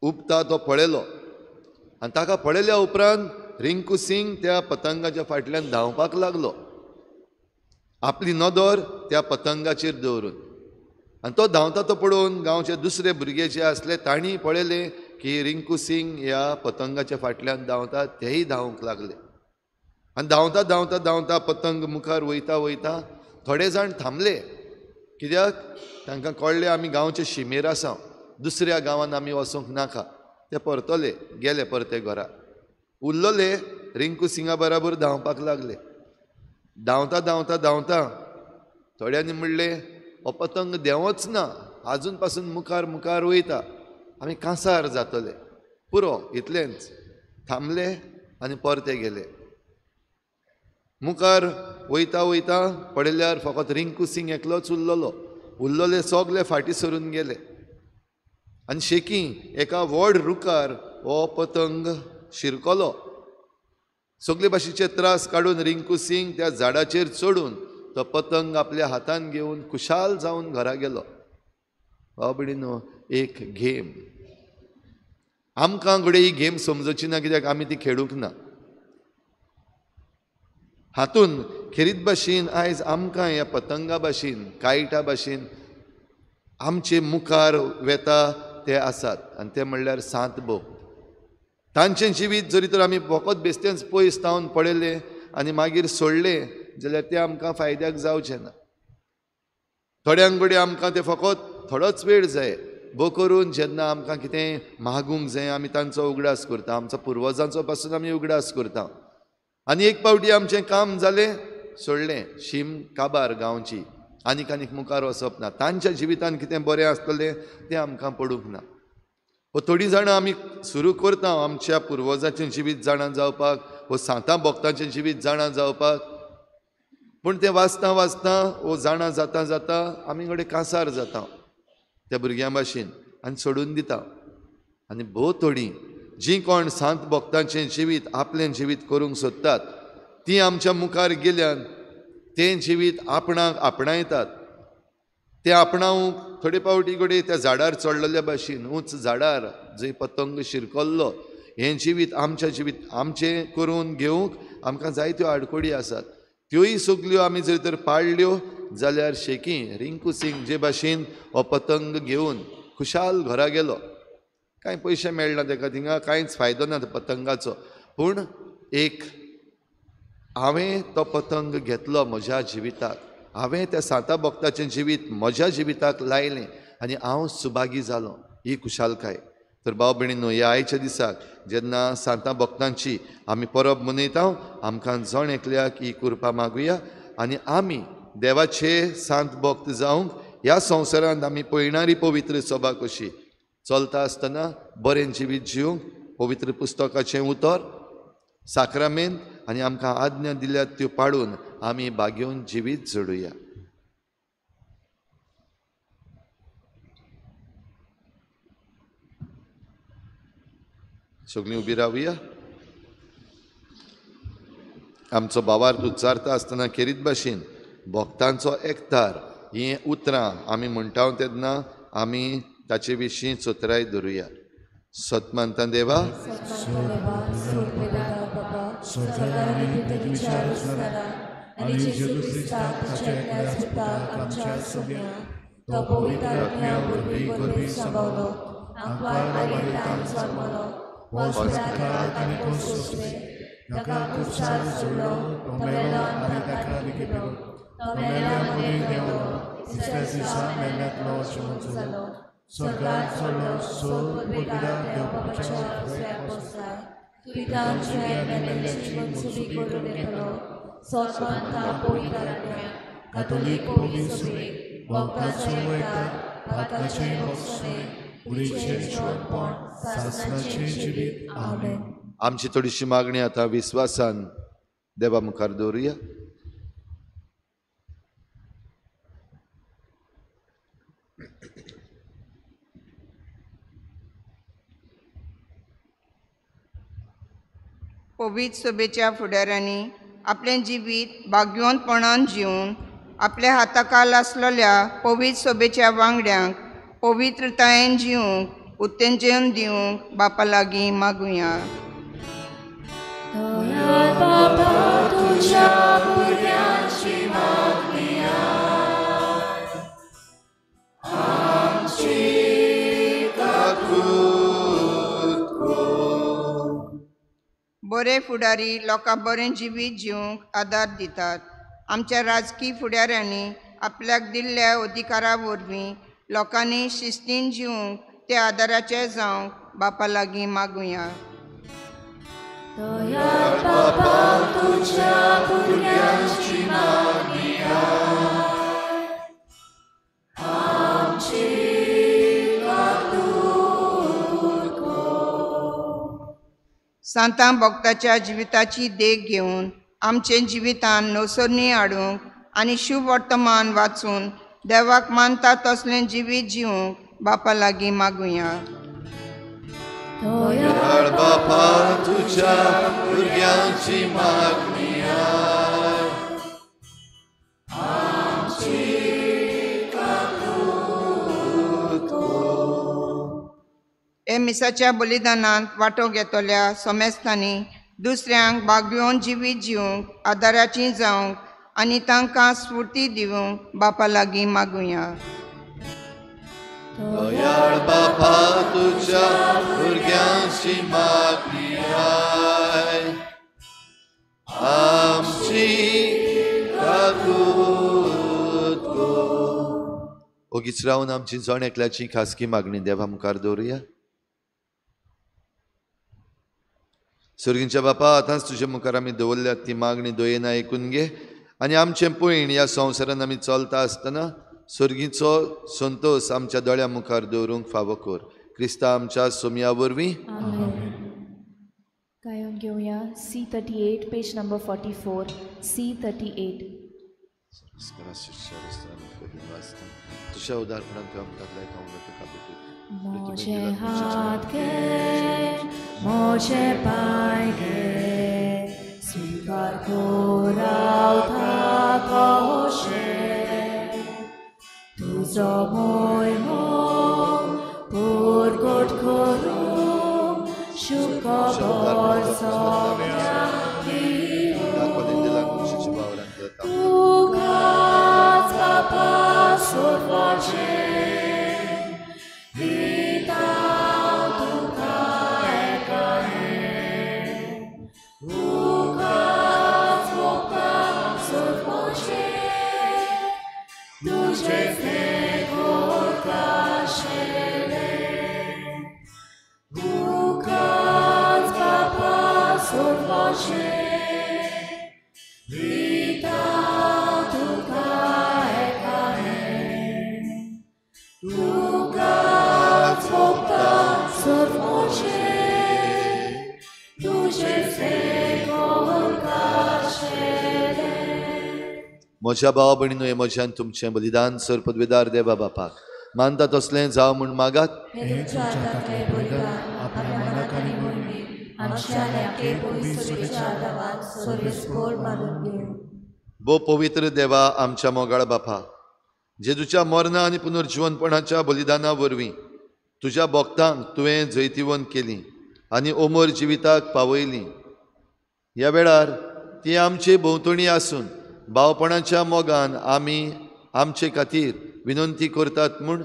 उपता तो पळयलो आनी ताका पळयल्या उपरांत रिंकू सिंग त्या पतंगाच्या फाटल्यान धांवपाक लागलो आपली नदर त्या पतंगाचेर दवरून. आनी तो धांवता तो पळोवन गांवचे दुसरे भुरगे जे आसले तांणी पळयलें की रिंकू सिंग ह्या पतंगाच्या फाटल्यान धांवता तेय धांवूंक लागले. आनी धांवता धांवता धांवता पतंग मुखार वयता वयता थोडे जाण थांबले कित्याक तांकां कळ्ळें आमी गांवचे शिमेर आसा दुसऱ्या गांवांत आमी वचूंक नाका. ते परतले गेले परते घरा. उरलेले रिंकू सिंगा बराबर धांवपाक लागले. धांवता धांवता धांवता थोड्यांनी म्हणलें हो पतंग देंवच ना आजून पासून मुखार मुखार वयता आमी कांसार जातले. पुरो इतलेंच. थांबले आनी परते गेले. मुखार वयता वयता पळयल्यार फकत रिंकू सिंग एकलोच उरलेलो. उरलेले सगळे फाटीं सरून गेले आनी शेकी एका व्हड रुखार हो पतंग शिरकलो. सगळे भाशेचे त्रास काडून रिंकू सिंग त्या झाडाचेर चडून तो पतंग आपल्या हातान घेवन खुशाल जावन घरा गेलो. भाव भयणीनो एक गेम आमकां घडये ही गेम समजची ना कित्याक आमी ती खेळूंक ना. हातून खेरीत भाशेन आयज आमकां ह्या पतंगा भाशेन कायटा भाशेन आमचे मुखार वेता ते आसात आनी ते म्हणल्यार सांत भोग. तांचें जिवीत जरी तर आमी फकत बेश्टेच पयस जावन पळयलें आनी मागीर सोडलें जाल्यार तें आमकां फायद्याक जावचें ना. थोड्यांक घडये आमकां तें फकत थोडोच वेळ जाय. भोव करून जेन्ना आमकां कितें मागूंक जाय आमी तांचो उगडास करता. आमचो पुर्वजांचो पासून आमी उगडास करता आनी एक पावटी आमचें काम जालें सोडलें शीम काबार गांवची आनीक आनीक मुखार वचप ना. तांच्या जिवितान कितें बरें आसतलें तें आमकां पडूंक ना. वो थोडीं जाणां आमी सुरू करता आमच्या पुर्वजांचें जिवीत जाणां जावपाक वो सांता भक्तांचें जिवीत जाणां जावपाक पूण तें वाचता वाचता वो जाणां जाता जाता आमी घडये कांसार जाता त्या भुरग्यां भाशेन आनी सोडून दिता. आनी भोव थोडीं जीं कोण सांत भक्तांचें जिवीत आपलें जिवीत करूंक सोदतात तीं आमच्या मुखार गेल्यान तें जिवीत आपणाक आपणायतात. तें आपणावंक थोडे पावटी घडये त्या झाडार चडलेल्या भाशेन उंच झाडार जंय पतंग शिरकल्लो हें जिवीत आमचें करून घेवंक आमकां जायत्यो आडकोडी आसात. त्योय सगल्यो आमी जर तर पाळल्यो जाल्यार शेकी रिंकू सिंग जे भाशेन हो पतंग घेवन खुशाल घरा गेलो. कांय पयशे मेळना ताका थिंगा कांयच फायदो ना पतंगाचो पूण एक हांवें तो पतंग घेतलो म्हज्या जिविताक. हांवें त्या सांता भक्ताचें जिवीत म्हज्या जिविताक लायलें आनी हांव सुभागी जालो. ही खुशालकाय. तर भाव भयणींनो, ह्या आयच्या दिसाक जेन्ना सांतां भक्तांची आमी परब मनयता, आमकां जण एकल्याक ही कृपा मागुया आनी आमी देवाचे सांत भक्त जावंक ह्या संवसारांत आमी पळयणारी पवित्र सभा कशी चलता आसतना बरें जिवीत जिवंक पवित्र पुस्तकाचें उतर साक्रामेंत आनी आमकां आज्ञा दिल्यात त्यो पाळून आमी बागेवन जिवीत जडुया. सगळीं उबी रावुया. आमचो भावार्थ उच्चारता आसतना खेरीत भाशेन भक्तांचो एकठार ही उतरां आमी म्हणटा तेन्ना आमी ताचे विशीं चोत्राय धरुया. सतमंता देवा, आणि जेजू क्रिस्ताक ताच्या एकल्याच पुताक आमच्या सगळ्या तो पवित्र आत्म्या वरवीं गोरवीं सांबाळलो, आमकां मारितान जल्मलो, वस्त्रांत आनी तो सोंसले, ताका कुशार सोडलो, तो मेलो आनी ताका लिखिलो, तो मेल्या मदीं देंवलो, तिसऱ्या दिसा मेल्यांतलो जिवंत जालो, स्वर्गांत चडलो, सोद पवित्राक देवबापाच्या उजव्याक बसला, पितांचे मेल्यांची मनसुबी करून येतलो, सतमंता पवित्र आत्म्या कातोलीक पवित्र सभेक भक्तांचो वैताग पातकाचें मोक्षणे उरीचें जीवनपण सासणाचें जिवीत. आमेन. आमची थोडीशी मागणी आतां विस्वासान देवा मुखार दवरुया. पवित्र सभेच्या फुडाऱ्यांनी आपलें जिवीत भाग्यवंतपणान जिवन आपल्या हाताखाल आसलेल्या पवित्र सभेच्या वांगड्यांक पवित्रतायेन जिवंक उत्तेजन दिवंक बापा लागीं मागुया. दयाळ बाबा, तुझ्या भुरग्यांची मागणी बरे फुडारी लोकांक बरें जिवीत जिवंक आदार दितात. आमच्या राजकीय फुडाऱ्यांनी आपल्याक दिल्ल्या अधिकारा वरवीं लोकांनी शिस्तीन जिवंक ते आदाराचे जावंक बापा लागीं मागुया. दयाळ बाबा, तुझ्या भुरग्यांची मागणी सांतां भक्ताच्या जिविताची देख घेवन आमचे जिवितान नवसरणी हाडूंक आनी शुभ वर्तमान वाचून देवाक मानता तसलें जिवीत जिवंक बापा लागीं मागुया. दयाळ बापा, तुझ्या भुरग्यांची मागणी हे मिसाच्या बलिदानांत वांटो घेतल्या समेस्तांनी दुसऱ्यांक भाग्यवन जिवीत जिवंक आदाराची जावंक आनी तांकां स्फूर्ती दिवंक बापा लागीं मागुया. दयाळ बापा, तुझ्या भुरग्यांची मागणी आमची काकूत गो. ओगीच रावन आमची जण एकल्याची खासगी मागणी देवा मुखार दवरुया. सर्गींच्या बापा, आतांच तुजे मुखार आमी दवरल्यात ती मागणी दोयेन आयकून घे आनी आमचें पयण ह्या संवसारान आमी चलता आसतना सर्गीचो संतोष आमच्या दोळ्या मुखार दवरूंक फावो कर. क्रिस्ता आमच्या सोमया वरवीं. कायम घेऊया C38 पेज नंबर 44 C38. तुझ्या उदारपणात आमकां खाऊन मोजे हात घे, मोजे पाय घे, स्वीकार कोरावता कशे तुजो मोयमो पुरगोट करूं शुकोर तुकाच बापा सोडपाचे म्हज्या भावा भयणीनो हे म्हज्यान तुमचें बलिदान सर पदवेदार देवा बापाक मानता तसलें जावं म्हूण मागात. हे तुमच्या हातांतलें बलिदान आपल्या मनाक आनी भयणीक आमच्या आनी आपले पवित्रतेच्या आदारान सर्वेस्पोर मानून घेवं. भोव पवित्र देवा आमच्या मोगाळ बापा, जेजूच्या मरणा आनी पुनर्जीवनपणाच्या बलिदाना वरवीं तुज्या भक्तांक तुवें जैतिवंत केली आनी अमर जिविताक पावयली. ह्या वेळार ती आमचे भोंवतणी आसून भावपणाच्या मोगान आमी आमचे खातीर विनंती करतात म्हूण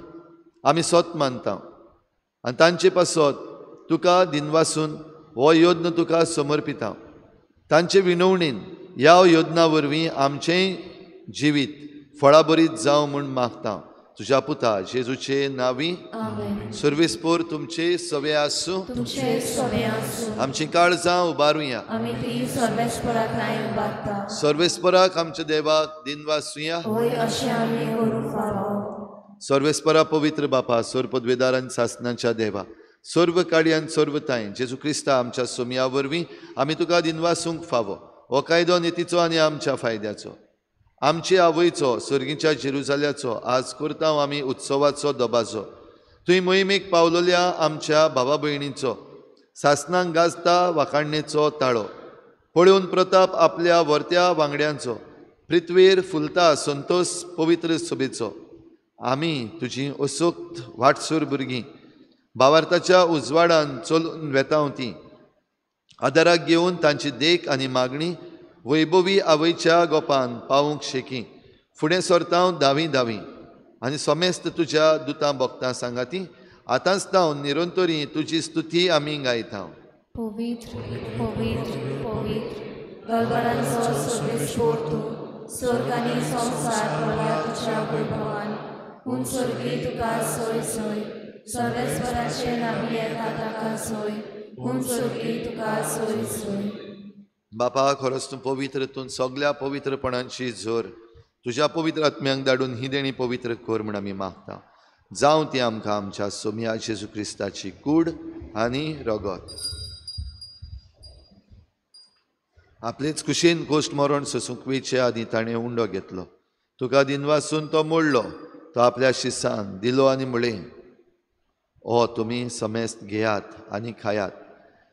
आमी सोत मानता आनी तांचे पासत तुका दिनवासून हो यज्ञ तुका समर्पिता. तांचे विनवणेन ह्या यज्ञा वरवीं आमचें जिवीत फळाबरीत जावं म्हूण मागता. तुज्या पुता जेजूचे नांवी सर्वेस्पोर तुमचे सवे आसूं. आमची काळजां उबारुया. सर्वेस्पराक आमच्या देवाक दिनवासुया. सर्वेस्परा पवित्र बापा सर पदवेदारान सासनाच्या देवा सर्व काळयान सर्व ताय जेजू क्रिस्ता आमच्या सोमया वरवीं आमी तुका दिनवासूंक फावो. हो कायदो नेतीचो आनी आमच्या फायद्याचो आमचे आवयचो सर्गीच्या जेरुजाल्याचो आज करता आमी उत्सवाचो दबाजो. तुवें मोहिमेक पावलोल्या आमच्या भावा भयणींचो सासनांक गाजता वाखाणणेचो ताळो पळोवन प्रताप आपल्या वर्त्या वांगड्यांचो पृथ्वीर फुलता संतोष पवित्र सभेचो. आमी तुजी असोक्त वाटसूर भुरगीं भावार्थाच्या उजवाडान चलून वेतांव ती आदाराक घेवन तांची देख आनी मागणी वैभवी आवयच्या गोपान पावूंक शेकी. फुडें सरतांव दावी दावी आनी सोमेस्त तुज्या दुतां भक्तां सांगाती आतांच तावन निरंतरी तुजी स्तुती आमी गायता. पवित्र पवित्र पवित्र गळगळांचो सर्वेस्पोर तूं स्वर्ग आनी संवसार भरल्या तुज्या वैभवान पूण सर्गी तुका सोय सोय सर्वेस्पराचे नांवी येता ताका सोय पूण सर्गी तुका सोय सोय. बापा खरोच तूं पवित्र तूं सगळ्या पवित्रपणांची झोर तुज्या पवित्र आत्म्यांक धाडून ही देणी पवित्र कर म्हूण आमी मागता. जावं ती आमकां आमच्या सोम्या जेजू क्रिस्ताची कूड आनी रगत. आपलेच कुशीन गोश्ट मरण सोसूंक वेचे आदी ताणें उंडो घेतलो. तुका दिनवासून तो मोडलो. तो आपल्या शिसान दिलो आनी म्हळें ओ तुमी समेस्त घेयात आनी खायात.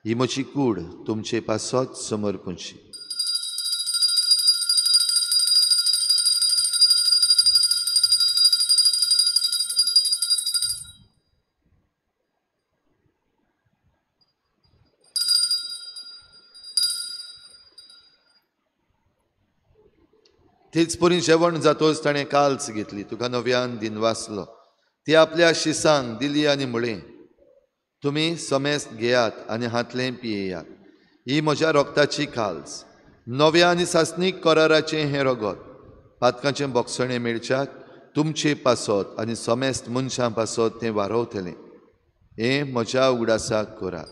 ही म्हजी कूड तुमचे पासत समर्पूंची. तेच परी जेवण जातोच ताणें काल्स घेतली. तुका नव्यान दिनवासलो. ती आपल्या शिसांक दिली आनी म्हळें तुमी समेस्त घेयात आनी हातलें पियेयात. ही म्हज्या रोगताची काल्स नव्या आनी सासनीक कराराचें हें रगत पातकाचें बोगसणें मेळच्याक तुमचे पासत आनी समेस्त मनशां पासत तें वारवतलें. हें म्हज्या उगडासाक करात.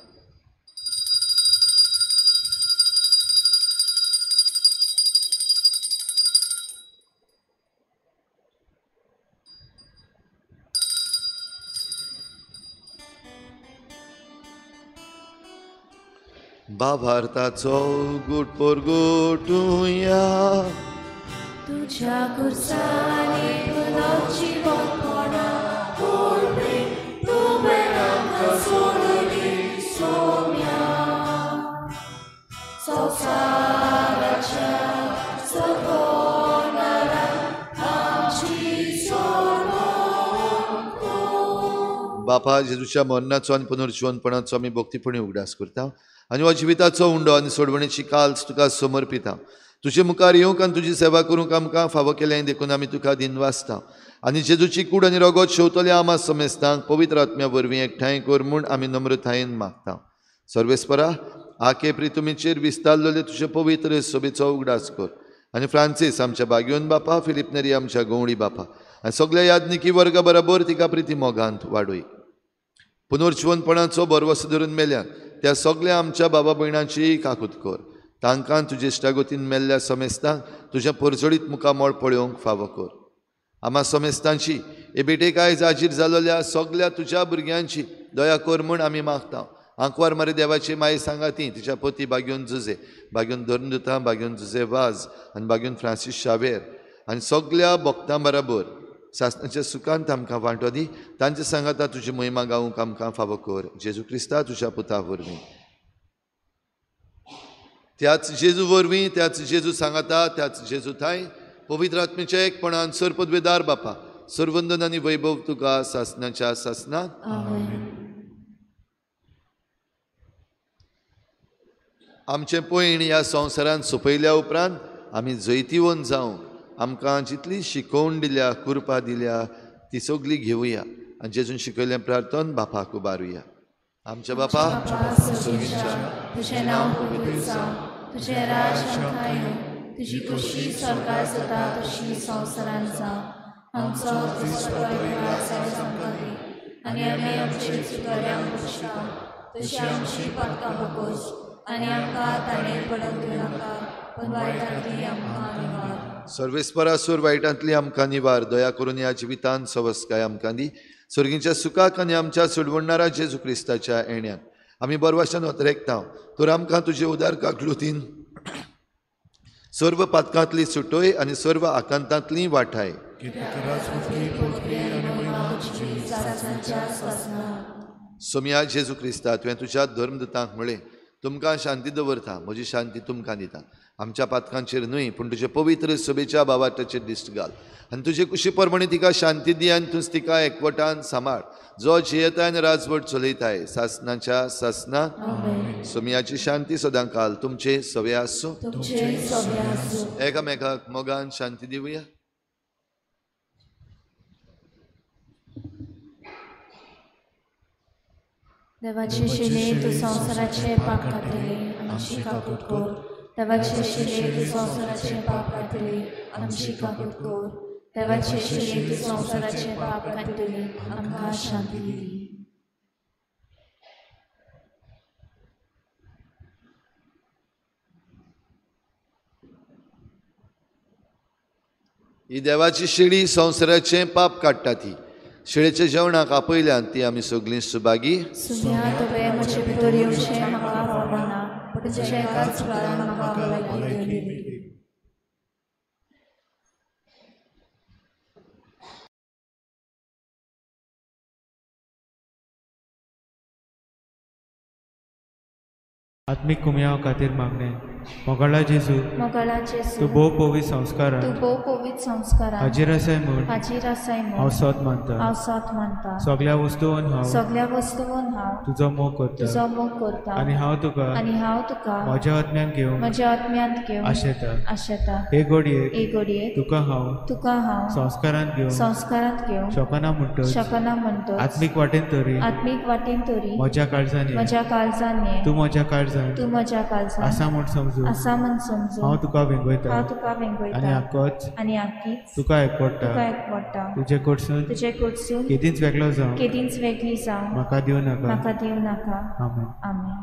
भावार्थाचो गुट परगोटुया. तुझ्या कुर्सानी पुनर्जीवनपणा कोरबे तुवें आमकां सोडली सोम्या. संवसाराच्या सगोनारान आमची सोडवण कर. बापा जेजूच्या मरणाचो आनी पुनर्जीवनपणाचो आमी भक्तीपणी उगडास करता आनी हो जिविताचो उंडो आनी सोडवणेची काल्स तुका समर्पिता. तुजे मुखार येवंक आनी तुजी सेवा करूंक आमकां फावो केलें देखून आमी तुका दिनवासता आनी जेजूची कूड आनी रगत शेवतल्या आमा समेस्तांक पवित्र आत्म्या वरवीं एकठांय कर म्हूण आमी नम्रतायेन मागता. सर्वेस्परा आके प्रितुमीचेर विस्तारलेले तुजे पवित्र सभेचो उगडास कर आनी फ्रांसीस आमच्या बागयोन बापा फिलिप नेरी आमच्या गवळी बापा आनी सगळ्या याज्ञिकी वर्गा बरोबर तिका प्रिती मोगांत वाडय. पुनर्जीवनपणाचो बरवसो धरून मेल्यान त्या सगळ्या आमच्या बाबा भयणांची काकूत कर. तांकां तुजे इश्टागोतीन मेल्ल्या समेस्तांक तुज्या परजोडीत मुखामोळ पळोवंक फावो कर. आम्हा समेस्तांची हे बेटेक आयज हाजीर जालोल्या सगल्या तुज्या भुरग्यांची दया कर म्हूण आमी मागता. आंकवार मारे देवाची माय सांगाती तिच्या पती बाग्योन जुजे, बाग्योन धर्मदुतां, बाग्योन जुजे वाज आनी बाग्योन फ्रांसीस शावेर आनी सगल्या भक्तां बरोबर सासणाच्या सुखांत आमकां वांटो दी. तांचे सांगाता तुजी महिमा गावूंक आमकां फावो कर. जेजू क्रिस्ता तुज्या पुता वरवीं. त्याच जेजू वरवीं, त्याच जेजू सांगाता, त्याच जेजू थाय पवित्र आत्मेच्या एकपणान सरपदवेदार बापा सर्वंदन आनी वैभव तुका सासणाच्या सासणाक. आमचें पयण ह्या संवसारांत सोंपयल्या उपरांत आमी जैतिवंत जावं आमकां जितली शिकोवन दिल्या, कुरपा दिल्या ती सगळी घेवया आनी जेजून शिकयलें प्रार्थन बापाक उबारुया. आमच्या बापा तुझें नांव पवित्र जावं, तुजें राज आमकां येवं, तुजी कशी स्वर्गार जाता तशी संवसारांत जावं. आमचो दिसपट्टो आज आमकां दी आनी आमी आमचे चुकल्यांक बक्षता तशी आमची पातकां बकोस आनी आमकां ताणें पडूंक दिनाका पूण वायटांतली आमकां निवार. सर्वेस्परासूर वायटांतली आमकां निवार. दया करून ह्या जिवितांत सवस्काय आमकां दी. सर्गीच्या सुखाक आनी आमच्या सोडवणारा जेजू क्रिस्ताच्या येण्याक आमी बरवाशान वतरेकता. तर आमकां तुजे उदार काकलुतीन सर्व पातकांतली सुटोय आनी सर्व आकांतांतली वाठाय. सोम्या जेजू क्रिस्ता तुवें तुज्या धर्मदुतांक म्हळें तुमकां शांती दवरता, म्हजी शांती तुमकां दिता. आमच्या पातकांचेर न्हय पूण तुजे पवित्र सभेच्या बाबाटाचेर दिश्ट घाल आनी तुजे कुशी परमणी तिका शांती दी आनी तूं तिका एकवटान सांबाळ जो जियेताय आनी राजवट चलयताय सासणाच्या सासणाक. सोम्याची शांती सदां काल तुमचे सवे आसूं. एकामेकाक मोगान शांती दिवया. देवाचे शिले तूं संवसाराचे पाप काडटली आमची काकूट कोर. देवाचे शिले तूं संवसाराचे पाप काडटली आमची काकूट कोर. देवाचे शिले तूं संवसाराचे पाप काडटली आमकां शांती दी. ही देवाची शिडी संवसाराचें पाप काडटा ती. शिळेच्या जेवणाक आपयल्यान ती आमी सगळीं सुभागी. सुम्या तुवें म्हजे भितर येवचें म्हाका आवडना पूण तुज्या एकाच वेळार म्हाका भलायकी दिली. आत्मिक कुमयाव खातीर मागणें. मोगाळा जेजू तूं भोव पवित्र संस्कारान हाजीर आसाय म्हूण हांव सत मानता. सगळ्या वस्तूंवन हांव तुजो मोग करता आनी हांव तुका म्हज्या आत्म्यान घेवंक आशेता. हे घडयेक तुका हांव संस्कारांत घेवंक शकना म्हणटच आत्मीक वाटेन तरी म्हज्या काळजांनी तूं म्हज्या काळजांत आसा म्हूण समजून हांव तुका वेंगयता आनी आख्खीच तुका एकवडटा. तुजे कडसून केदींच वेगळी जावं म्हाका दिवं नाका. आमेन.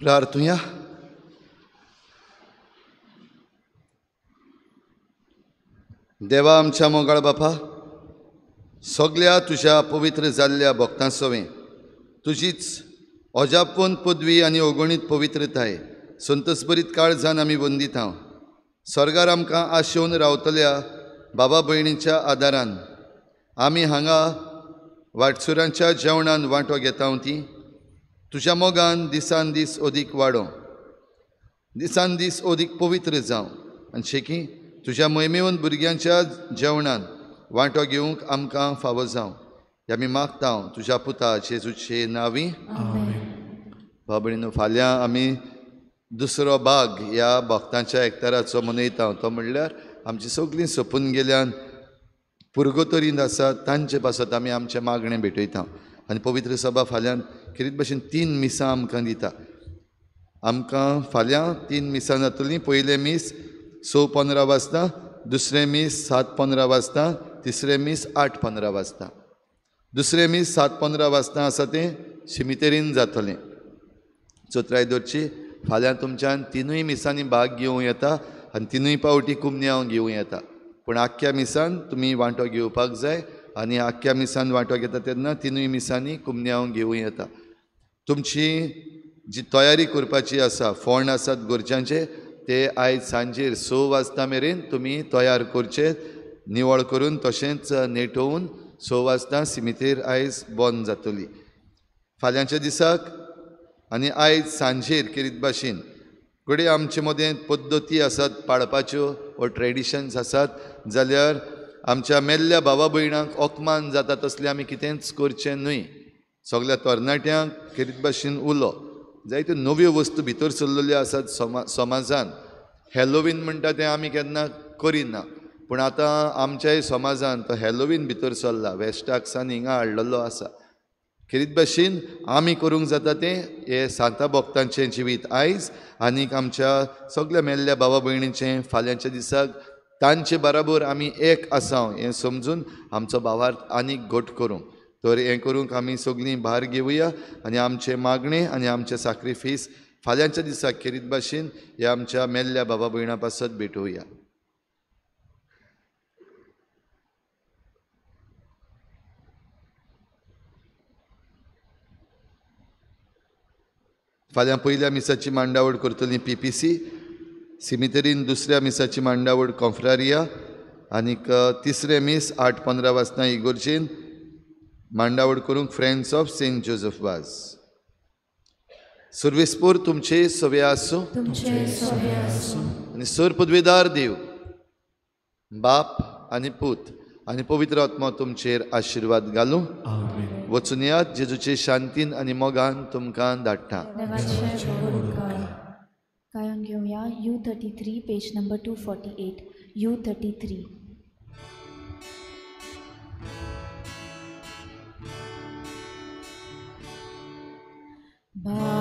प्रार्थूया. देवा आमच्या मोगाळ बापा, सगळ्या तुझ्या पवित्र जाल्ल्या भक्तां सवें तुजीच अजापून पदवी आनी अगणीत पवित्रताय संतसभरीत काळजान आमी वंदीत हांव. स्वर्गार आमकां आशेवन रावतल्या बाबा भयणीच्या आदारान आमी हांगा वाटसुरांच्या जेवणान वांटो घेता ती तुज्या मोगान दिसान दीस अदीक वाडो, दिसान दीस अदीक पवित्र जावं आनी शेकी तुज्या मोहिमेवन भुरग्यांच्या जेवणान वांटो घेवंक आमकां फावो जावं. हे आमी मागता तुज्या पुता जेजूचे नांवी. बाबडीनो फाल्यां आमी दुसरो भाग ह्या भक्तांच्या एकठाराचो मनयता. तो म्हणल्यार आमची सगळीं सोंपून गेल्यान पुर्गोतोरींत आसा तांचे पासत आमी आमचें मागणें भेटयता आनी पवित्र सभा फाल्यां खेरीत भशेन 3 मिसां आमकां दिता. आमकां फाल्यां 3 मिसां जातलीं. पयलें मीस 6:15 वाजता, दुसरें मीस 7:15 वाजता, तिसरें मीस 8:15 वाजता. दुसरें मीस 7:15 वाजता आसा तें शिमितेरीन जातलें. चोत्रायदोरची फाल्यां तुमच्यान 3 मिसांनी भाग घेवं येता आनी 3 पावटी कुमन्यांव घेवं येता. पूण आख्ख्या मिसान तुमी वांटो घेवपाक जाय आनी आख्ख्या मिसान वांटो घेता तेन्ना 3 मिसांनी कुमन्यांव घेवं येता. तुमची जी तयारी करपाची आसा, फोंड आसात गोरच्यांचे, ते आयज सांजेर 6 वाजता मेरेन तुमी तयार करचे. निवळ करून तशेंच नेटोवन 6 वाजता सिमितेर आयज बंद जातली. फाल्यांच्या दिसाक आनी आयज सांजेर खेरीत भाशेन घडये आमचे मदें पद्दती आसात पाळपाच्यो वा ट्रेडिशन्स आसात, जाल्यार आमच्या मेल्ल्या भावा भयणांक ओकमान जाता तसलें आमी कितेंच करचें न्हय. सगल्या तरणाट्यांक खेरीत भाशेन उलो. जायत्यो नव्यो वस्तू भितर सरलेल्यो आसात समाजान. हॅलोवीन म्हणटा तें आमी केन्ना करिना, पूण आतां आमच्याय समाजान तो हॅलोवीन भितर सरला, वेस्टाक सावन हिंगा हाडलेलो आसा. खेरीत भाशेन आमी करूंक जाता तें हे सांता भक्तांचें जिवीत आयज आनीक आमच्या सगल्या मेल्ल्या भावा भयणीचें फाल्यांच्या दिसाक तांचे बराबर आमी एक आसाव हें समजून आमचो भावार्थ आनीक घट करूंक. तर हें करूंक आमी सगळीं भार घेवया आनी आमचें मागणें आनी आमचें सॅक्रिफीस फाल्यांच्या दिसाक खेरीत भाशेन ह्या आमच्या मेल्ल्या भावा भयणां पासत भेटोवया. फाल्यां पयल्या मिसाची मांडावळ करतली PPC, सिमितेरीन दुसऱ्या मिसाची मांडावळ कॉन्फ्रारिया आनीक तिसरें मीस 8:15 वाजता इगोर्जेन मांडावळ करूंक फ्रेंड्स ऑफ सेंट जोसेफ वाज. सर्वेस्पोर तुमचे सवे आसूं आनी सर पदवेदार देव बाप आनी पूत आनी पवित्र आत्मा तुमचेर आशिर्वाद घालूं. वचून यात जेजूचे शांतीन आनी मोगान तुमकां धाडटा. कायांक घेवया U33 page number 248. U33. Bye.